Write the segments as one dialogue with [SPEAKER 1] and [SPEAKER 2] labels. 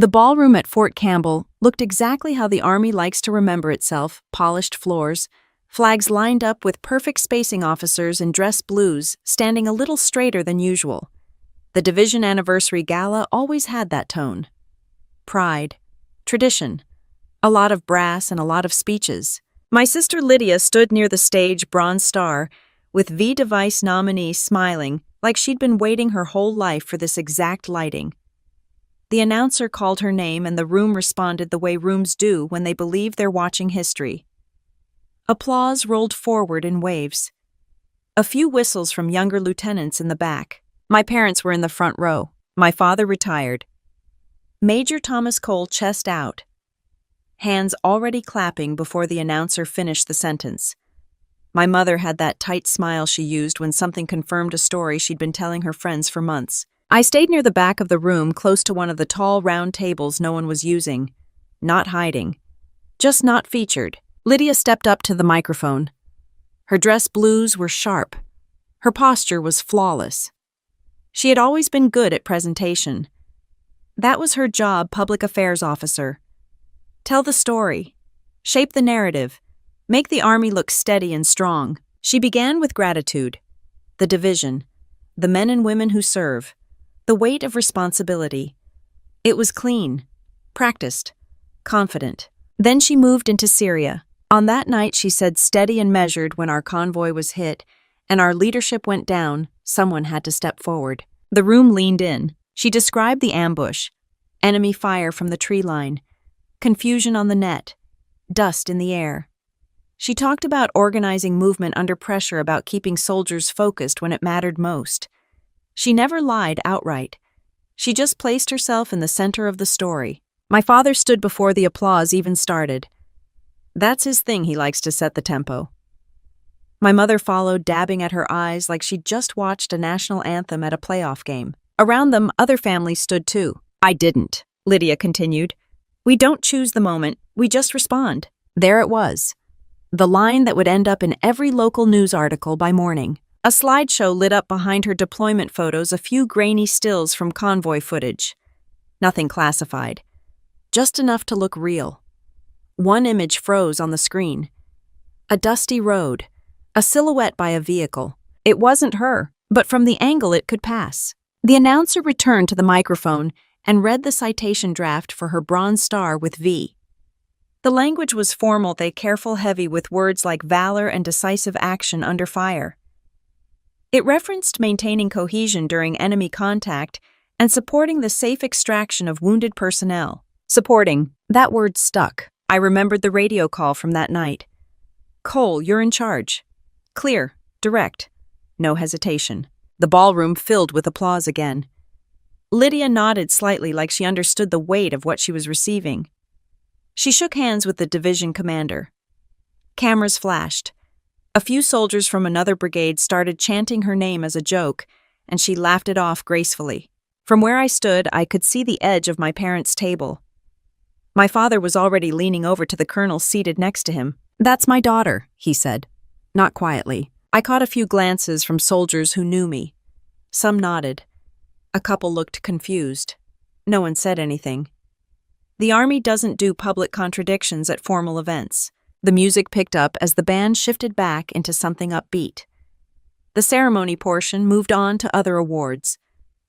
[SPEAKER 1] The ballroom at Fort Campbell looked exactly how the Army likes to remember itself: polished floors, flags lined up with perfect spacing, officers in dress blues standing a little straighter than usual. The division anniversary gala always had that tone. Pride, tradition, a lot of brass and a lot of speeches. My sister Lydia stood near the stage, Bronze Star, with V. Device nominee smiling like she'd been waiting her whole life for this exact lighting. The announcer called her name and the room responded the way rooms do when they believe they're watching history. Applause rolled forward in waves. A few whistles from younger lieutenants in the back. My parents were in the front row. My father retired. Major Thomas Cole, chest out, hands already clapping before the announcer finished the sentence. My mother had that tight smile she used when something confirmed a story she'd been telling her friends for months. I stayed near the back of the room, close to one of the tall, round tables no one was using. Not hiding. Just not featured. Lydia stepped up to the microphone. Her dress blues were sharp. Her posture was flawless. She had always been good at presentation. That was her job, public affairs officer. Tell the story. Shape the narrative. Make the Army look steady and strong. She began with gratitude. The division. The men and women who serve. The weight of responsibility. It was clean, practiced, confident. Then she moved into Syria. On that night, she said, steady and measured, when our convoy was hit and our leadership went down, someone had to step forward. The room leaned in. She described the ambush, enemy fire from the tree line, confusion on the net, dust in the air. She talked about organizing movement under pressure, about keeping soldiers focused when it mattered most. She never lied outright. She just placed herself in the center of the story. My father stood before the applause even started. That's his thing, he likes to set the tempo. My mother followed, dabbing at her eyes like she'd just watched a national anthem at a playoff game. Around them, other families stood too. I didn't, Lydia continued. We don't choose the moment, we just respond. There it was. The line that would end up in every local news article by morning. A slideshow lit up behind her deployment photos, a few grainy stills from convoy footage. Nothing classified. Just enough to look real. One image froze on the screen. A dusty road. A silhouette by a vehicle. It wasn't her, but from the angle it could pass. The announcer returned to the microphone and read the citation draft for her Bronze Star with V. The language was formal, careful, heavy, with words like valor and decisive action under fire. It referenced maintaining cohesion during enemy contact and supporting the safe extraction of wounded personnel. Supporting. That word stuck. I remembered the radio call from that night. Cole, you're in charge. Clear, direct, no hesitation. The ballroom filled with applause again. Lydia nodded slightly, like she understood the weight of what she was receiving. She shook hands with the division commander. Cameras flashed. A few soldiers from another brigade started chanting her name as a joke, and she laughed it off gracefully. From where I stood, I could see the edge of my parents' table. My father was already leaning over to the colonel seated next to him. That's my daughter, he said. Not quietly. I caught a few glances from soldiers who knew me. Some nodded. A couple looked confused. No one said anything. The Army doesn't do public contradictions at formal events. The music picked up as the band shifted back into something upbeat. The ceremony portion moved on to other awards.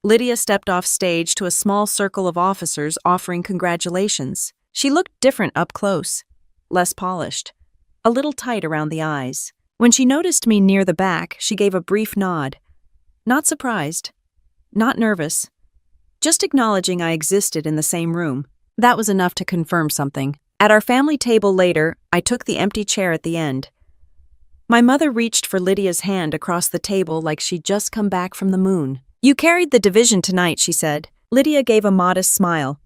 [SPEAKER 1] Lydia stepped off stage to a small circle of officers offering congratulations. She looked different up close, less polished, a little tight around the eyes. When she noticed me near the back, she gave a brief nod. Not surprised, not nervous, just acknowledging I existed in the same room. That was enough to confirm something. At our family table later, I took the empty chair at the end. My mother reached for Lydia's hand across the table like she'd just come back from the moon. You carried the division tonight, she said. Lydia gave a modest smile.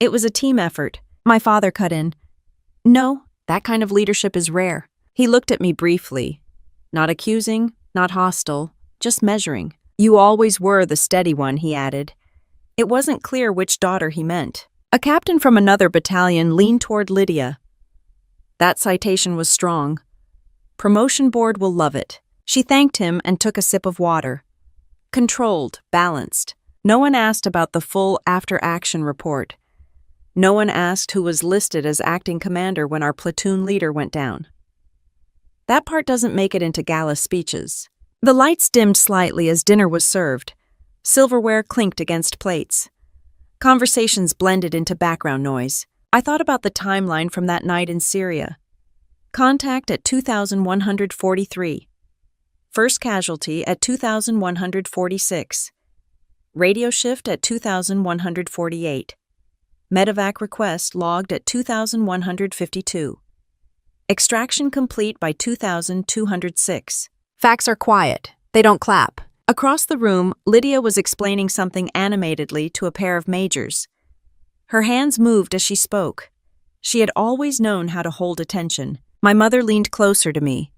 [SPEAKER 1] It was a team effort. My father cut in. No, that kind of leadership is rare. He looked at me briefly. Not accusing, not hostile, just measuring. You always were the steady one, he added. It wasn't clear which daughter he meant. A captain from another battalion leaned toward Lydia. That citation was strong. Promotion board will love it. She thanked him and took a sip of water. Controlled, balanced. No one asked about the full after-action report. No one asked who was listed as acting commander when our platoon leader went down. That part doesn't make it into Gala speeches. The lights dimmed slightly as dinner was served. Silverware clinked against plates. Conversations blended into background noise. I thought about the timeline from that night in Syria. Contact at 2,143. First casualty at 2,146. Radio shift at 2,148. Medevac request logged at 2,152. Extraction complete by 2,206. Facts are quiet. They don't clap. Across the room, Lydia was explaining something animatedly to a pair of majors. Her hands moved as she spoke. She had always known how to hold attention. My mother leaned closer to me.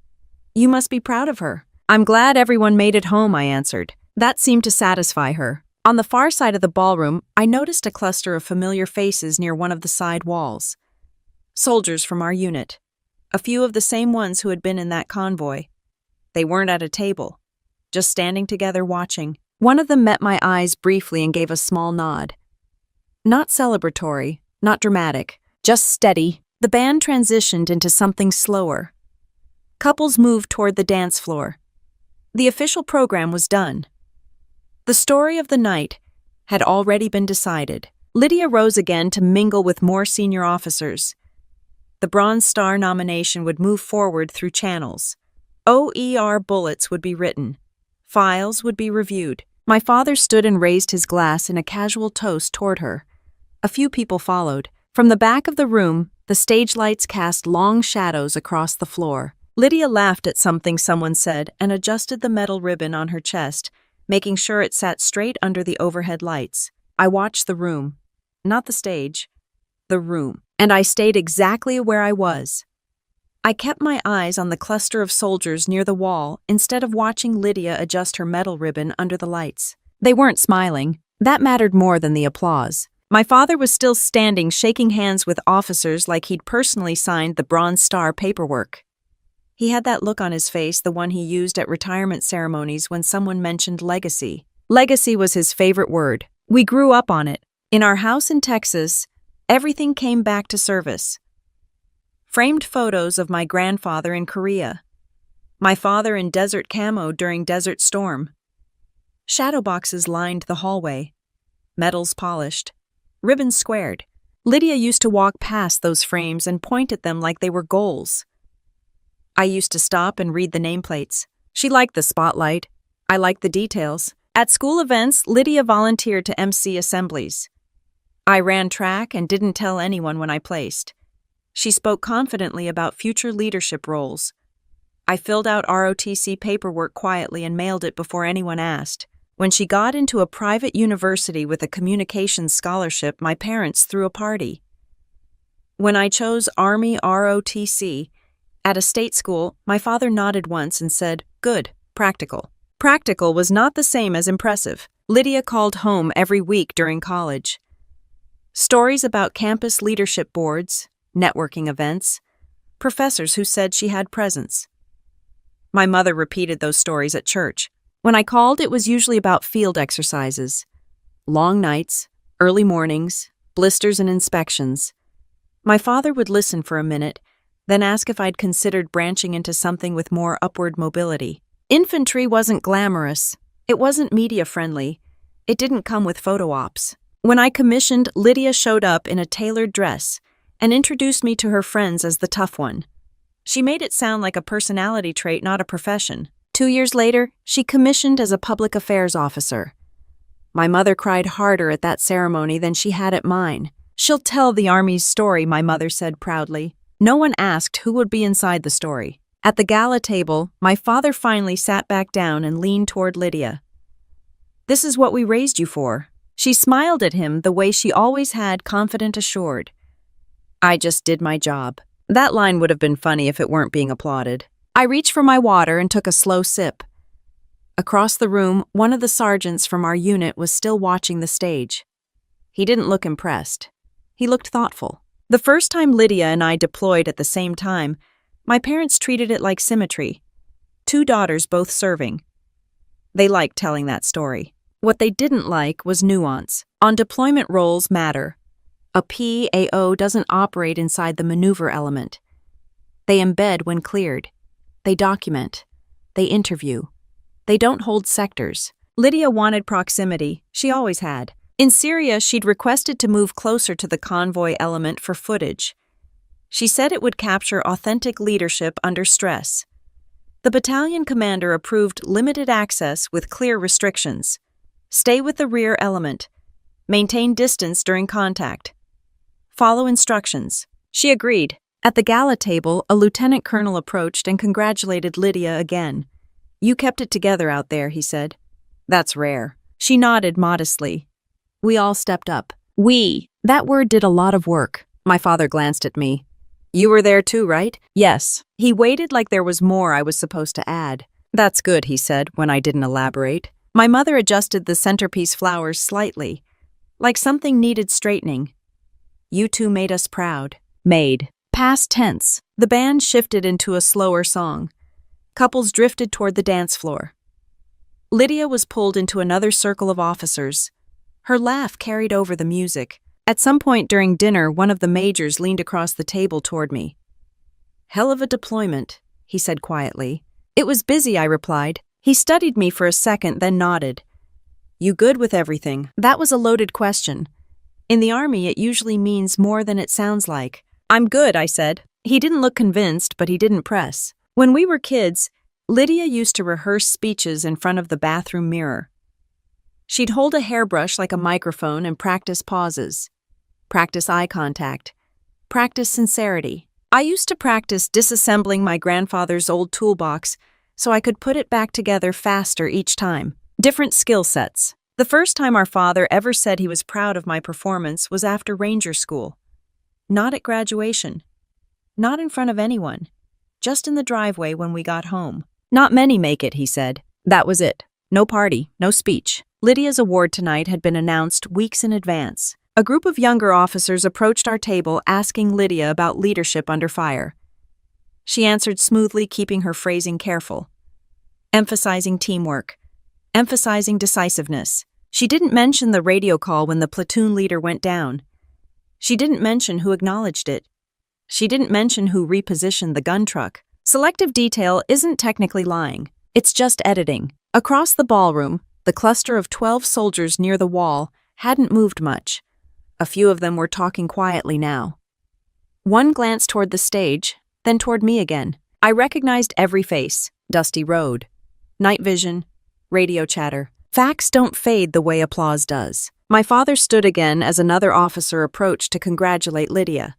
[SPEAKER 1] "You must be proud of her." "I'm glad everyone made it home," I answered. That seemed to satisfy her. On the far side of the ballroom, I noticed a cluster of familiar faces near one of the side walls. Soldiers from our unit. A few of the same ones who had been in that convoy. They weren't at a table, just standing together watching. One of them met my eyes briefly and gave a small nod. Not celebratory, not dramatic, just steady. The band transitioned into something slower. Couples moved toward the dance floor. The official program was done. The story of the night had already been decided. Lydia rose again to mingle with more senior officers. The Bronze Star nomination would move forward through channels. OER bullets would be written. Files would be reviewed. My father stood and raised his glass in a casual toast toward her. A few people followed. From the back of the room, the stage lights cast long shadows across the floor. Lydia laughed at something someone said and adjusted the metal ribbon on her chest, making sure it sat straight under the overhead lights. I watched the room. Not the stage. The room. And I stayed exactly where I was. I kept my eyes on the cluster of soldiers near the wall instead of watching Lydia adjust her metal ribbon under the lights. They weren't smiling. That mattered more than the applause. My father was still standing, shaking hands with officers like he'd personally signed the Bronze Star paperwork. He had that look on his face, the one he used at retirement ceremonies when someone mentioned legacy. Legacy was his favorite word. We grew up on it. In our house in Texas, everything came back to service. Framed photos of my grandfather in Korea. My father in desert camo during Desert Storm. Shadow boxes lined the hallway. Metals polished. Ribbons squared. Lydia used to walk past those frames and point at them like they were goals. I used to stop and read the nameplates. She liked the spotlight. I liked the details. At school events, Lydia volunteered to MC assemblies. I ran track and didn't tell anyone when I placed. She spoke confidently about future leadership roles. I filled out ROTC paperwork quietly and mailed it before anyone asked. When she got into a private university with a communications scholarship, my parents threw a party. When I chose Army ROTC at a state school, my father nodded once and said, "Good, practical." Practical was not the same as impressive. Lydia called home every week during college. Stories about campus leadership boards, networking events, professors who said she had presence. My mother repeated those stories at church. When I called, it was usually about field exercises. Long nights, early mornings, blisters and inspections. My father would listen for a minute, then ask if I'd considered branching into something with more upward mobility. Infantry wasn't glamorous. It wasn't media-friendly. It didn't come with photo ops. When I commissioned, Lydia showed up in a tailored dress and introduced me to her friends as the tough one. She made it sound like a personality trait, not a profession. 2 years later, she commissioned as a public affairs officer. My mother cried harder at that ceremony than she had at mine. "She'll tell the Army's story," my mother said proudly. No one asked who would be inside the story. At the gala table, my father finally sat back down and leaned toward Lydia. "This is what we raised you for." She smiled at him the way she always had, confident, assured. I just did my job. That line would have been funny if it weren't being applauded. I reached for my water and took a slow sip. Across the room, one of the sergeants from our unit was still watching the stage. He didn't look impressed. He looked thoughtful. The first time Lydia and I deployed at the same time, my parents treated it like symmetry. 2 daughters both serving. They liked telling that story. What they didn't like was nuance. On deployment, roles matter. A PAO doesn't operate inside the maneuver element. They embed when cleared. They document. They interview. They don't hold sectors. Lydia wanted proximity. She always had. In Syria, she'd requested to move closer to the convoy element for footage. She said it would capture authentic leadership under stress. The battalion commander approved limited access with clear restrictions. Stay with the rear element. Maintain distance during contact. Follow instructions. She agreed. At the gala table, a lieutenant colonel approached and congratulated Lydia again. "You kept it together out there," he said. "That's rare." She nodded modestly. We all stepped up. We. That word did a lot of work. My father glanced at me. "You were there too, right?" "Yes." He waited like there was more I was supposed to add. "That's good," he said when I didn't elaborate. My mother adjusted the centerpiece flowers slightly, like something needed straightening. "You two made us proud." Made. Past tense. The band shifted into a slower song. Couples drifted toward the dance floor. Lydia was pulled into another circle of officers. Her laugh carried over the music. At some point during dinner, one of the majors leaned across the table toward me. "Hell of a deployment," he said quietly. "It was busy," I replied. He studied me for a second, then nodded. "You good with everything?" That was a loaded question. In the Army, it usually means more than it sounds like. "I'm good," I said. He didn't look convinced, but he didn't press. When we were kids, Lydia used to rehearse speeches in front of the bathroom mirror. She'd hold a hairbrush like a microphone and practice pauses. Practice eye contact. Practice sincerity. I used to practice disassembling my grandfather's old toolbox so I could put it back together faster each time. Different skill sets. The first time our father ever said he was proud of my performance was after Ranger School. Not at graduation. Not in front of anyone. Just in the driveway when we got home. "Not many make it," he said. That was it. No party, no speech. Lydia's award tonight had been announced weeks in advance. A group of younger officers approached our table asking Lydia about leadership under fire. She answered smoothly, keeping her phrasing careful. Emphasizing teamwork. Emphasizing decisiveness. She didn't mention the radio call when the platoon leader went down. She didn't mention who acknowledged it. She didn't mention who repositioned the gun truck. Selective detail isn't technically lying. It's just editing. Across the ballroom, the cluster of 12 soldiers near the wall hadn't moved much. A few of them were talking quietly now. One glanced toward the stage, then toward me again. I recognized every face. Dusty road. Night vision. Radio chatter. Facts don't fade the way applause does. My father stood again as another officer approached to congratulate Lydia.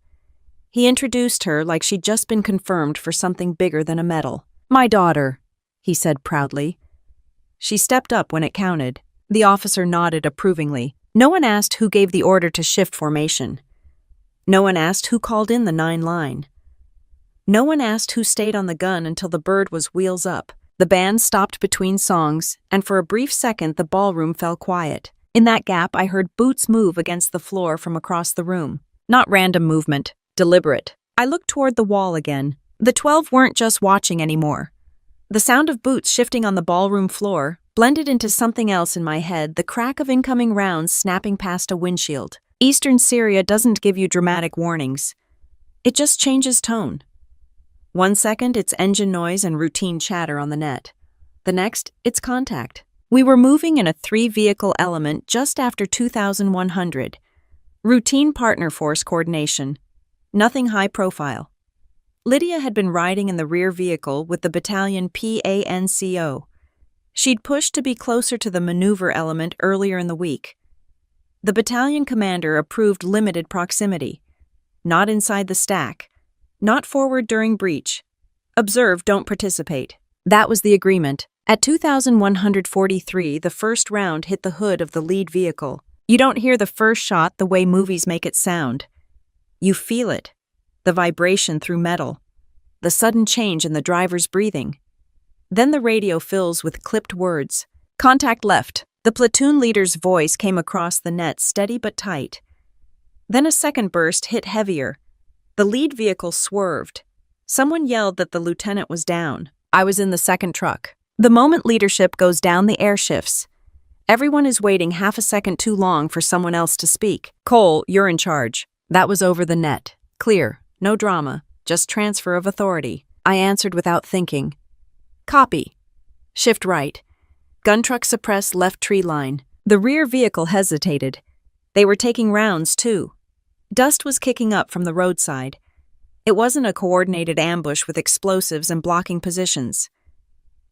[SPEAKER 1] He introduced her like she'd just been confirmed for something bigger than a medal. "My daughter," he said proudly. She stepped up when it counted. The officer nodded approvingly. No one asked who gave the order to shift formation. No one asked who called in the 9 line. No one asked who stayed on the gun until the bird was wheels up. The band stopped between songs, and for a brief second the ballroom fell quiet. In that gap, I heard boots move against the floor from across the room. Not random movement, deliberate. I looked toward the wall again. The 12 weren't just watching anymore. The sound of boots shifting on the ballroom floor blended into something else in my head, the crack of incoming rounds snapping past a windshield. Eastern Syria doesn't give you dramatic warnings. It just changes tone. 1 second, it's engine noise and routine chatter on the net. The next, it's contact. We were moving in a 3-vehicle element just after 2100. Routine partner force coordination. Nothing high profile. Lydia had been riding in the rear vehicle with the battalion PANCO. She'd pushed to be closer to the maneuver element earlier in the week. The battalion commander approved limited proximity. Not inside the stack. Not forward during breach. Observe, don't participate. That was the agreement. At 2143, the first round hit the hood of the lead vehicle. You don't hear the first shot the way movies make it sound. You feel it. The vibration through metal. The sudden change in the driver's breathing. Then the radio fills with clipped words. Contact left. The platoon leader's voice came across the net, steady but tight. Then a second burst hit heavier. The lead vehicle swerved. Someone yelled that the lieutenant was down. I was in the second truck. The moment leadership goes down, the air shifts. Everyone is waiting half a second too long for someone else to speak. Cole, you're in charge. That was over the net. Clear. No drama. Just transfer of authority. I answered without thinking. Copy. Shift right. Gun truck suppress left tree line. The rear vehicle hesitated. They were taking rounds, too. Dust was kicking up from the roadside. It wasn't a coordinated ambush with explosives and blocking positions.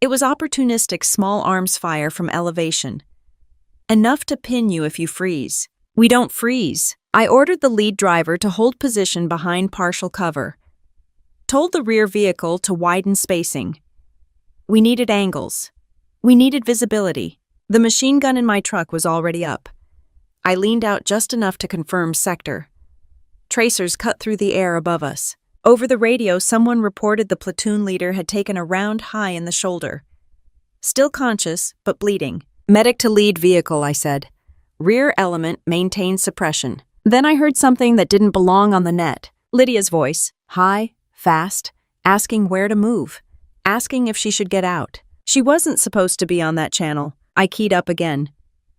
[SPEAKER 1] It was opportunistic small arms fire from elevation. Enough to pin you if you freeze. We don't freeze. I ordered the lead driver to hold position behind partial cover. Told the rear vehicle to widen spacing. We needed angles. We needed visibility. The machine gun in my truck was already up. I leaned out just enough to confirm sector. Tracers cut through the air above us. Over the radio, someone reported the platoon leader had taken a round high in the shoulder. Still conscious, but bleeding. Medic to lead vehicle, I said. Rear element maintain suppression. Then I heard something that didn't belong on the net. Lydia's voice, high, fast, asking where to move, asking if she should get out. She wasn't supposed to be on that channel. I keyed up again.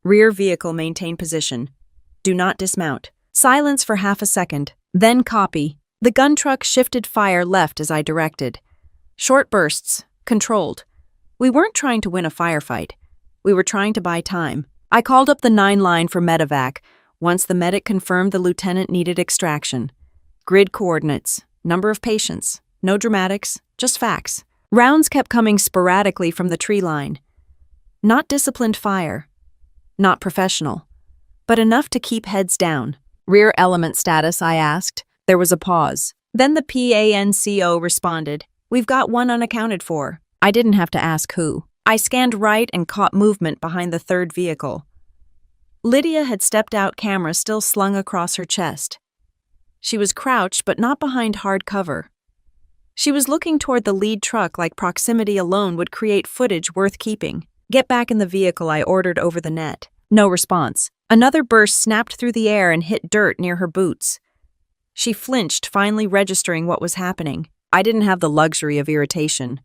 [SPEAKER 1] Rear vehicle maintain position. Do not dismount. Silence for half a second. Then copy. The gun truck shifted fire left as I directed. Short bursts, controlled. We weren't trying to win a firefight. We were trying to buy time. I called up the 9 line for medevac once the medic confirmed the lieutenant needed extraction. Grid coordinates, number of patients, no dramatics, just facts. Rounds kept coming sporadically from the tree line. Not disciplined fire. Not professional. But enough to keep heads down. Rear element status, I asked. There was a pause. Then the PANCO responded, We've got one unaccounted for. I didn't have to ask who. I scanned right and caught movement behind the third vehicle. Lydia had stepped out, camera still slung across her chest. She was crouched but not behind hard cover. She was looking toward the lead truck like proximity alone would create footage worth keeping. Get back in the vehicle, I ordered over the net. No response. Another burst snapped through the air and hit dirt near her boots. She flinched, finally registering what was happening. I didn't have the luxury of irritation.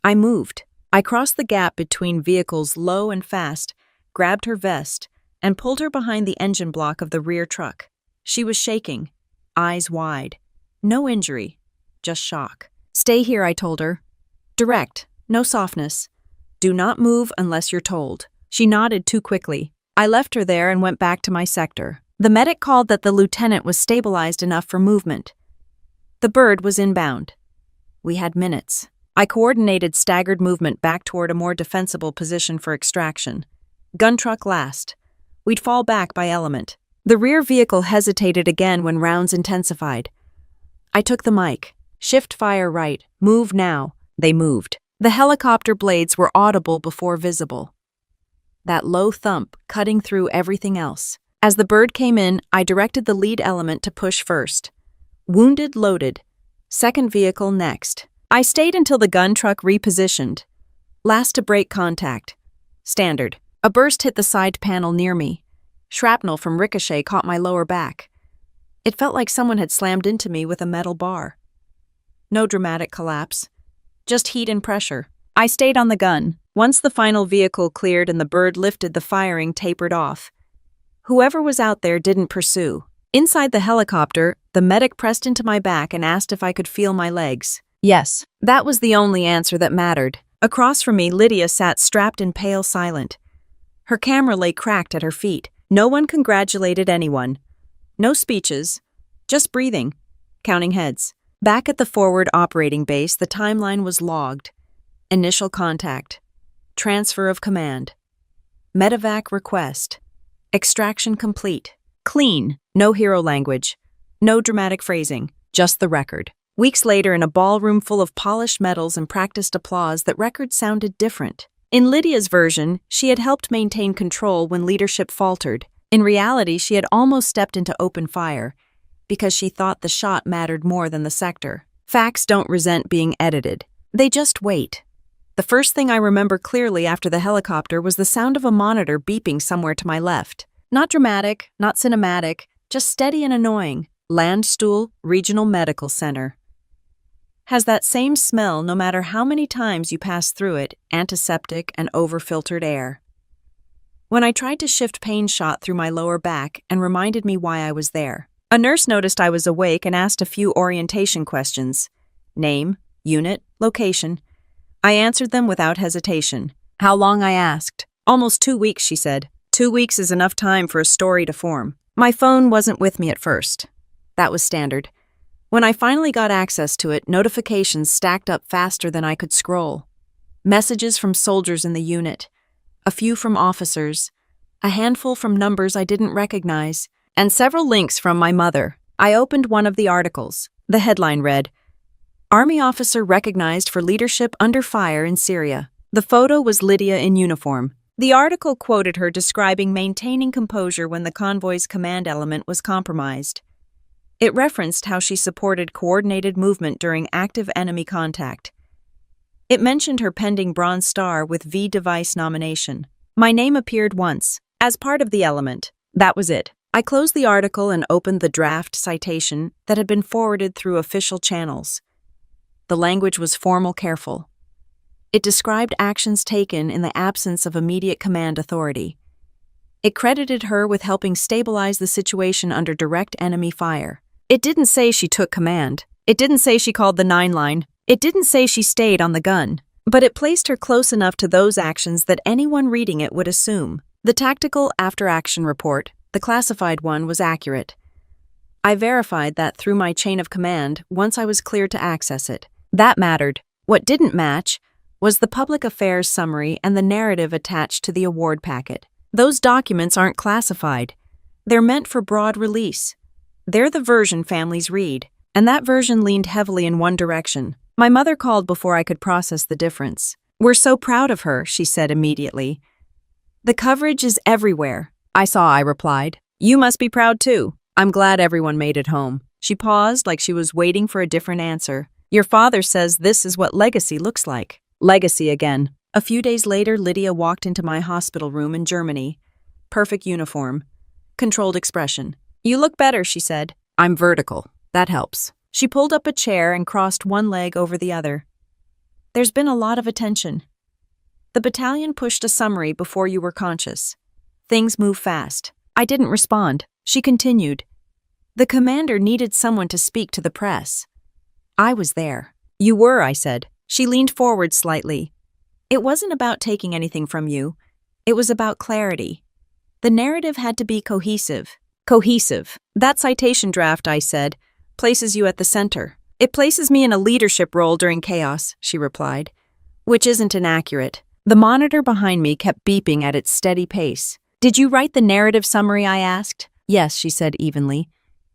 [SPEAKER 1] I moved. I crossed the gap between vehicles low and fast, grabbed her vest, and pulled her behind the engine block of the rear truck. She was shaking, eyes wide. No injury, just shock. Stay here, I told her. Direct, no softness. Do not move unless you're told. She nodded too quickly. I left her there and went back to my sector. The medic called that the lieutenant was stabilized enough for movement. The bird was inbound. We had minutes. I coordinated staggered movement back toward a more defensible position for extraction. Gun truck last. We'd fall back by element. The rear vehicle hesitated again when rounds intensified. I took the mic. Shift fire right. Move now. They moved. The helicopter blades were audible before visible. That low thump cutting through everything else. As the bird came in, I directed the lead element to push first. Wounded loaded. Second vehicle next. I stayed until the gun truck repositioned. Last to break contact. Standard. A burst hit the side panel near me. Shrapnel from ricochet caught my lower back. It felt like someone had slammed into me with a metal bar. No dramatic collapse. Just heat and pressure. I stayed on the gun. Once the final vehicle cleared and the bird lifted, the firing tapered off. Whoever was out there didn't pursue. Inside the helicopter, the medic pressed into my back and asked if I could feel my legs. Yes, that was the only answer that mattered. Across from me, Lydia sat strapped and pale silent. Her camera lay cracked at her feet. No one congratulated anyone. No speeches, just breathing, counting heads. Back at the forward operating base, the timeline was logged. Initial contact. Transfer of command. Medevac request. Extraction complete. Clean. No hero language. No dramatic phrasing. Just the record. Weeks later, in a ballroom full of polished medals and practiced applause, that record sounded different. In Lydia's version, she had helped maintain control when leadership faltered. In reality, she had almost stepped into open fire because she thought the shot mattered more than the sector. Facts don't resent being edited. They just wait. The first thing I remember clearly after the helicopter was the sound of a monitor beeping somewhere to my left. Not dramatic, not cinematic, just steady and annoying. Landstuhl Regional Medical Center. Has that same smell no matter how many times you pass through it, antiseptic and over-filtered air. when I tried to shift pain shot through my lower back and reminded me why I was there. A nurse noticed I was awake and asked a few orientation questions. Name, unit, location. I answered them without hesitation. How long, I asked. Almost 2 weeks, she said. 2 weeks is enough time for a story to form. My phone wasn't with me at first. That was standard. When I finally got access to it, notifications stacked up faster than I could scroll. Messages from soldiers in the unit, a few from officers, a handful from numbers I didn't recognize, and several links from my mother. I opened one of the articles. The headline read, Army officer recognized for leadership under fire in Syria. The photo was Lydia in uniform. The article quoted her describing maintaining composure when the convoy's command element was compromised. It referenced how she supported coordinated movement during active enemy contact. It mentioned her pending Bronze Star with V device nomination. My name appeared once, as part of the element. That was it. I closed the article and opened the draft citation that had been forwarded through official channels. The language was formal, careful. It described actions taken in the absence of immediate command authority. It credited her with helping stabilize the situation under direct enemy fire. It didn't say she took command. It didn't say she called the 9 line. It didn't say she stayed on the gun. But it placed her close enough to those actions that anyone reading it would assume. The tactical after-action report, the classified one, was accurate. I verified that through my chain of command once I was cleared to access it. That mattered. What didn't match was the public affairs summary and the narrative attached to the award packet. Those documents aren't classified. They're meant for broad release. They're the version families read, and that version leaned heavily in one direction. My mother called before I could process the difference. We're so proud of her, she said immediately. The coverage is everywhere. I replied. You must be proud too. I'm glad everyone made it home. She paused like she was waiting for a different answer. Your father says this is what legacy looks like. Legacy again. A few days later, Lydia walked into my hospital room in Germany. Perfect uniform. Controlled expression. You look better, she said. I'm vertical. That helps. She pulled up a chair and crossed one leg over the other. There's been a lot of attention. The battalion pushed a summary before you were conscious. Things move fast. I didn't respond. She continued. The commander needed someone to speak to the press. I was there. You were, I said. She leaned forward slightly. It wasn't about taking anything from you. It was about clarity. The narrative had to be cohesive. Cohesive. That citation draft, I said, places you at the center. It places me in a leadership role during chaos, she replied, which isn't inaccurate. The monitor behind me kept beeping at its steady pace. Did you write the narrative summary, I asked? Yes, she said evenly.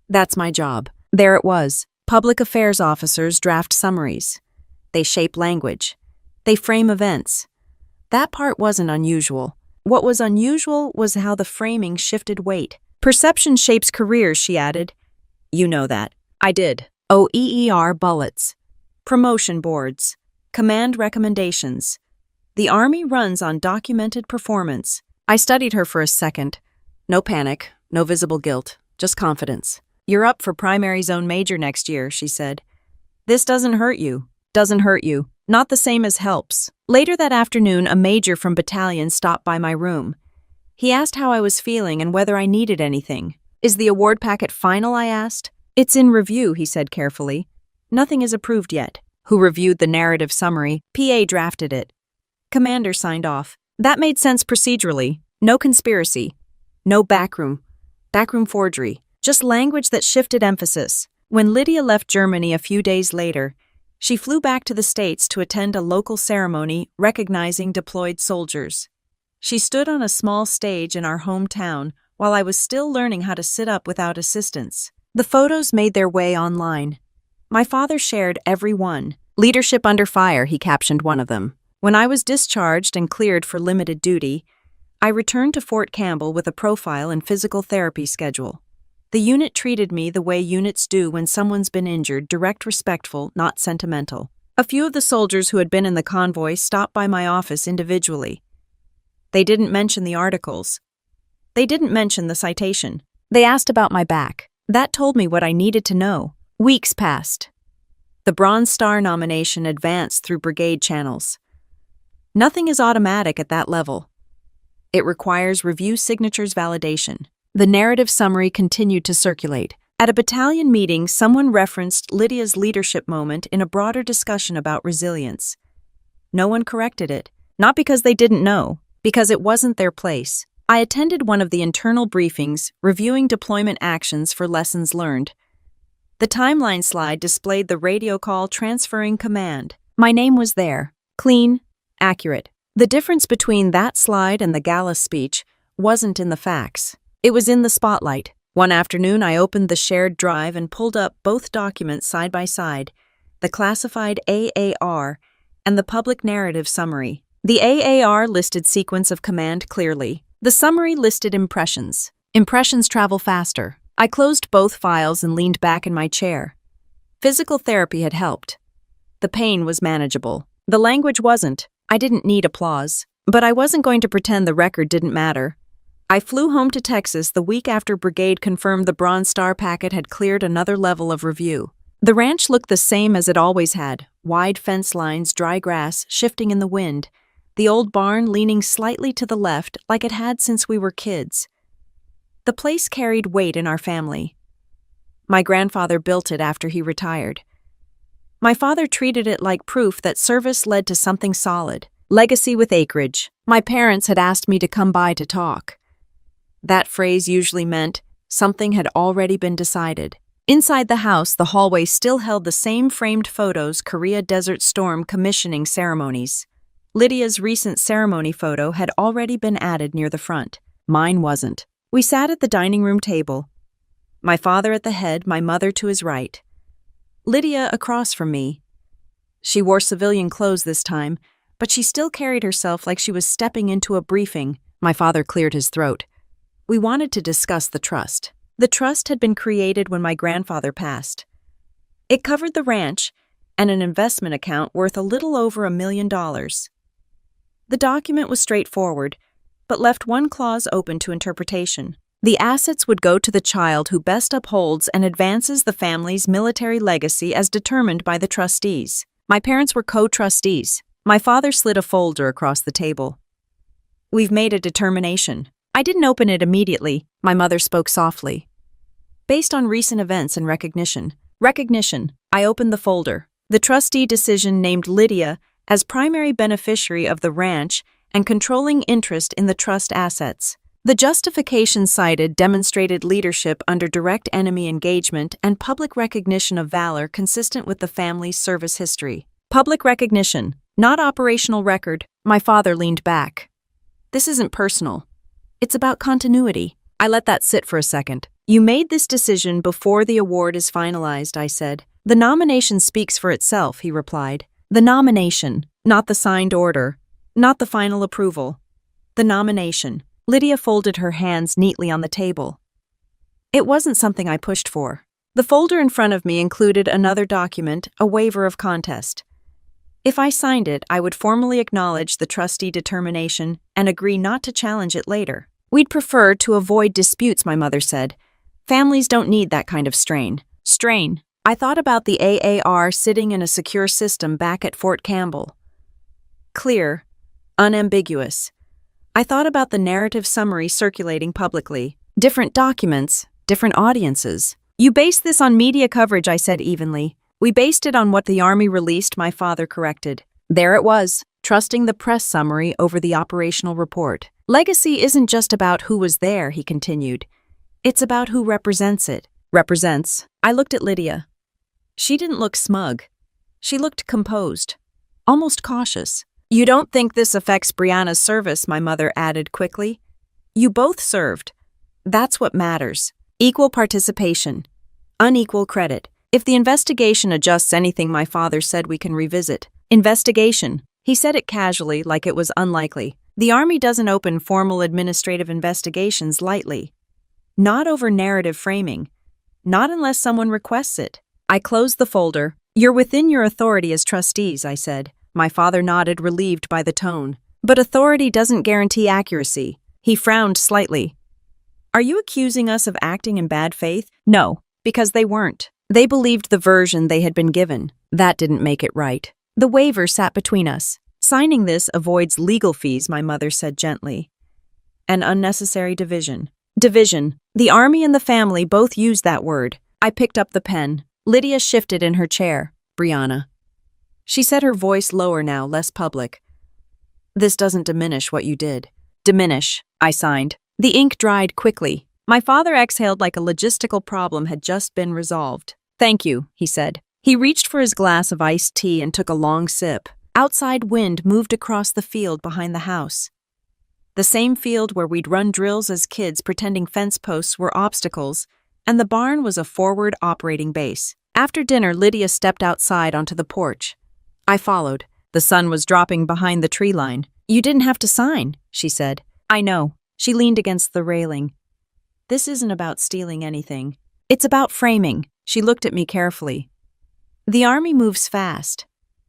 [SPEAKER 1] That's my job. There it was. Public affairs officers draft summaries. They shape language. They frame events. That part wasn't unusual. What was unusual was how the framing shifted weight. Perception shapes careers, she added. You know that. I did. OEER bullets. Promotion boards. Command recommendations. The Army runs on documented performance. I studied her for a second. No panic, no visible guilt, just confidence. You're up for primary zone major next year, she said. This doesn't hurt you. Doesn't hurt you. Not the same as helps. Later that afternoon, a major from battalion stopped by my room. He asked how I was feeling and whether I needed anything. Is the award packet final, I asked. It's in review, he said carefully. Nothing is approved yet. Who reviewed the narrative summary? PA drafted it. Commander signed off. That made sense procedurally. No conspiracy. No backroom forgery. Just language that shifted emphasis. When Lydia left Germany a few days later, she flew back to the States to attend a local ceremony recognizing deployed soldiers. She stood on a small stage in our hometown while I was still learning how to sit up without assistance. The photos made their way online. My father shared every one. Leadership under fire, he captioned one of them. When I was discharged and cleared for limited duty, I returned to Fort Campbell with a profile and physical therapy schedule. The unit treated me the way units do when someone's been injured, direct, respectful, not sentimental. A few of the soldiers who had been in the convoy stopped by my office individually. They didn't mention the articles. They didn't mention the citation. They asked about my back. That told me what I needed to know. Weeks passed. The Bronze Star nomination advanced through brigade channels. Nothing is automatic at that level. It requires review signatures validation. The narrative summary continued to circulate. At a battalion meeting, someone referenced Lydia's leadership moment in a broader discussion about resilience. No one corrected it, not because they didn't know, because it wasn't their place. I attended one of the internal briefings, reviewing deployment actions for lessons learned. The timeline slide displayed the radio call transferring command. My name was there, clean, accurate. The difference between that slide and the Gala speech wasn't in the facts. It was in the spotlight. One afternoon, I opened the shared drive and pulled up both documents side by side, the classified AAR and the public narrative summary. The AAR listed sequence of command clearly. The summary listed impressions. Impressions travel faster. I closed both files and leaned back in my chair. Physical therapy had helped. The pain was manageable. The language wasn't. I didn't need applause. But I wasn't going to pretend the record didn't matter. I flew home to Texas the week after Brigade confirmed the Bronze Star packet had cleared another level of review. The ranch looked the same as it always had, wide fence lines, dry grass, shifting in the wind, the old barn leaning slightly to the left like it had since we were kids. The place carried weight in our family. My grandfather built it after he retired. My father treated it like proof that service led to something solid, legacy with acreage. My parents had asked me to come by to talk. That phrase usually meant something had already been decided. Inside the house, the hallway still held the same framed photos Korea Desert Storm commissioning ceremonies. Lydia's recent ceremony photo had already been added near the front. Mine wasn't. We sat at the dining room table. My father at the head, my mother to his right. Lydia across from me. She wore civilian clothes this time, but she still carried herself like she was stepping into a briefing. My father cleared his throat. We wanted to discuss the trust. The trust had been created when my grandfather passed. It covered the ranch and an investment account worth a little over $1 million. The document was straightforward, but left one clause open to interpretation. The assets would go to the child who best upholds and advances the family's military legacy as determined by the trustees. My parents were co-trustees. My father slid a folder across the table. We've made a determination. I didn't open it immediately. My mother spoke softly. Based on recent events and recognition. I opened the folder. The trustee decision named Lydia as primary beneficiary of the ranch and controlling interest in the trust assets. The justification cited demonstrated leadership under direct enemy engagement and public recognition of valor consistent with the family's service history. Public recognition, not operational record. My father leaned back. This isn't personal. It's about continuity. I let that sit for a second. You made this decision before the award is finalized, I said. The nomination speaks for itself, he replied. The nomination, not the signed order, not the final approval. The nomination. Lydia folded her hands neatly on the table. It wasn't something I pushed for. The folder in front of me included another document, a waiver of contest. If I signed it, I would formally acknowledge the trustee determination and agree not to challenge it later. We'd prefer to avoid disputes, my mother said. Families don't need that kind of strain. I thought about the AAR sitting in a secure system back at Fort Campbell. Clear, unambiguous. I thought about the narrative summary circulating publicly. Different documents, different audiences. You based this on media coverage, I said evenly. We based it on what the Army released, my father corrected. There it was, trusting the press summary over the operational report. Legacy isn't just about who was there, he continued. It's about who represents it. Represents. I looked at Lydia. She didn't look smug. She looked composed, almost cautious. You don't think this affects Brianna's service, my mother added quickly. You both served. That's what matters. Equal participation. Unequal credit. If the investigation adjusts anything, my father said we can revisit. Investigation. He said it casually, like it was unlikely. The Army doesn't open formal administrative investigations lightly. Not over narrative framing. Not unless someone requests it. I closed the folder. You're within your authority as trustees, I said. My father nodded, relieved by the tone. But authority doesn't guarantee accuracy. He frowned slightly. Are you accusing us of acting in bad faith? No, because they weren't. They believed the version they had been given. That didn't make it right. The waiver sat between us. Signing this avoids legal fees, my mother said gently. and unnecessary division. Division. The army and the family both use that word. I picked up the pen. Lydia shifted in her chair. Brianna. She said, her voice lower now, less public. This doesn't diminish what you did. Diminish, I signed. The ink dried quickly. My father exhaled like a logistical problem had just been resolved. Thank you, he said. He reached for his glass of iced tea and took a long sip. Outside wind moved across the field behind the house. The same field where we'd run drills as kids pretending fence posts were obstacles, and the barn was a forward operating base. After dinner, Lydia stepped outside onto the porch. I followed. The sun was dropping behind the tree line. You didn't have to sign, she said. I know. She leaned against the railing. This isn't about stealing anything. It's about framing. She looked at me carefully. The army moves fast.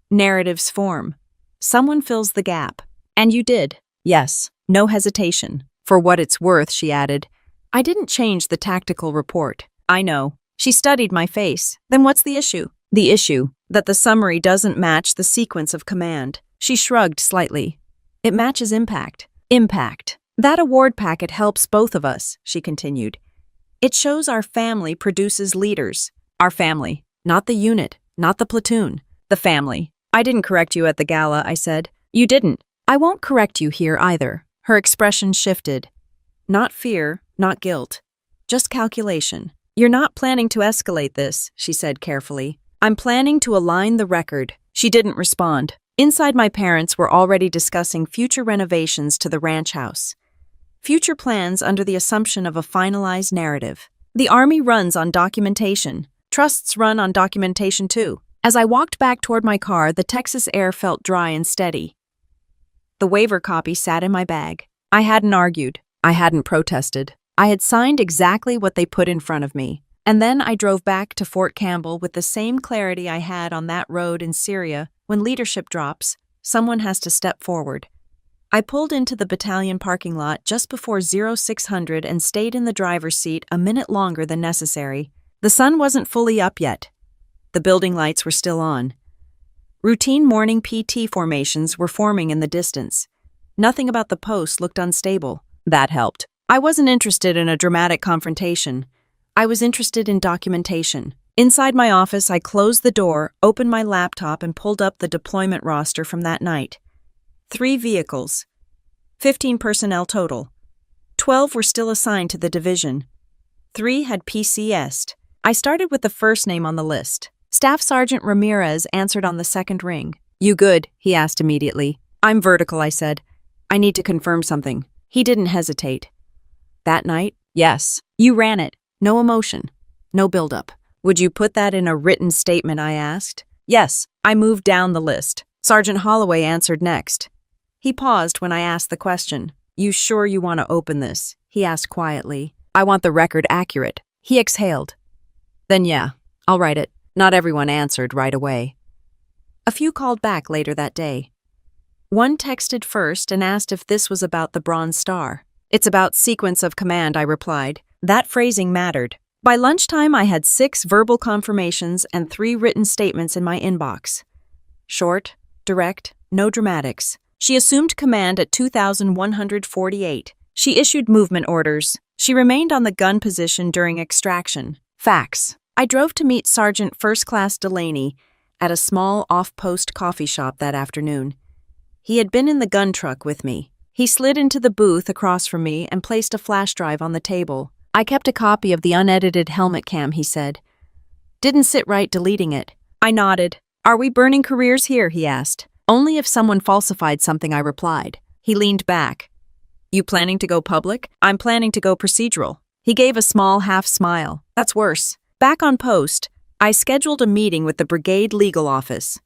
[SPEAKER 1] Narratives form. Someone fills the gap. And you did. Yes. No hesitation. For what it's worth, she added. I didn't change the tactical report. I know. She studied my face. Then what's the issue? The issue, that the summary doesn't match the sequence of command. She shrugged slightly. It matches impact. Impact. That award packet helps both of us, she continued. It shows our family produces leaders. Our family. Not the unit. Not the platoon. The family. I didn't correct you at the gala, I said. You didn't. I won't correct you here either. Her expression shifted. Not fear, not guilt. Just calculation. You're not planning to escalate this, she said carefully. I'm planning to align the record. She didn't respond. Inside, my parents were already discussing future renovations to the ranch house. Future plans under the assumption of a finalized narrative. The army runs on documentation. Trusts run on documentation too. As I walked back toward my car, the Texas air felt dry and steady. The waiver copy sat in my bag. I hadn't argued. I hadn't protested. I had signed exactly what they put in front of me. And then I drove back to Fort Campbell with the same clarity I had on that road in Syria. When leadership drops, someone has to step forward. I pulled into the battalion parking lot just before 0600 and stayed in the driver's seat a minute longer than necessary. The sun wasn't fully up yet. The building lights were still on. Routine morning PT formations were forming in the distance. Nothing about the post looked unstable. That helped. I wasn't interested in a dramatic confrontation. I was interested in documentation. Inside my office, I closed the door, opened my laptop, and pulled up the deployment roster from that night. 3 vehicles. 15 personnel total. 12 were still assigned to the division. 3 had PCS'd. I started with the first name on the list. Staff Sergeant Ramirez answered on the second ring. You good? He asked immediately. I'm vertical, I said. I need to confirm something. He didn't hesitate. That night? Yes. You ran it. No emotion. No buildup. Would you put that in a written statement, I asked. Yes. I moved down the list. Sergeant Holloway answered next. He paused when I asked the question. You sure you want to open this? He asked quietly. I want the record accurate. He exhaled. Then yeah, I'll write it. Not everyone answered right away. A few called back later that day. One texted first and asked if this was about the Bronze Star. It's about sequence of command, I replied. That phrasing mattered. By lunchtime, I had 6 verbal confirmations and 3 written statements in my inbox. Short, direct, no dramatics. She assumed command at 2148. She issued movement orders. She remained on the gun position during extraction. Facts. I drove to meet Sergeant First Class Delaney at a small off-post coffee shop that afternoon. He had been in the gun truck with me. He slid into the booth across from me and placed a flash drive on the table. I kept a copy of the unedited helmet cam, he said. Didn't sit right deleting it. I nodded. Are we burning careers here, he asked. Only if someone falsified something, I replied. He leaned back. You planning to go public? I'm planning to go procedural. He gave a small half smile. That's worse. Back on post, I scheduled a meeting with the brigade legal office.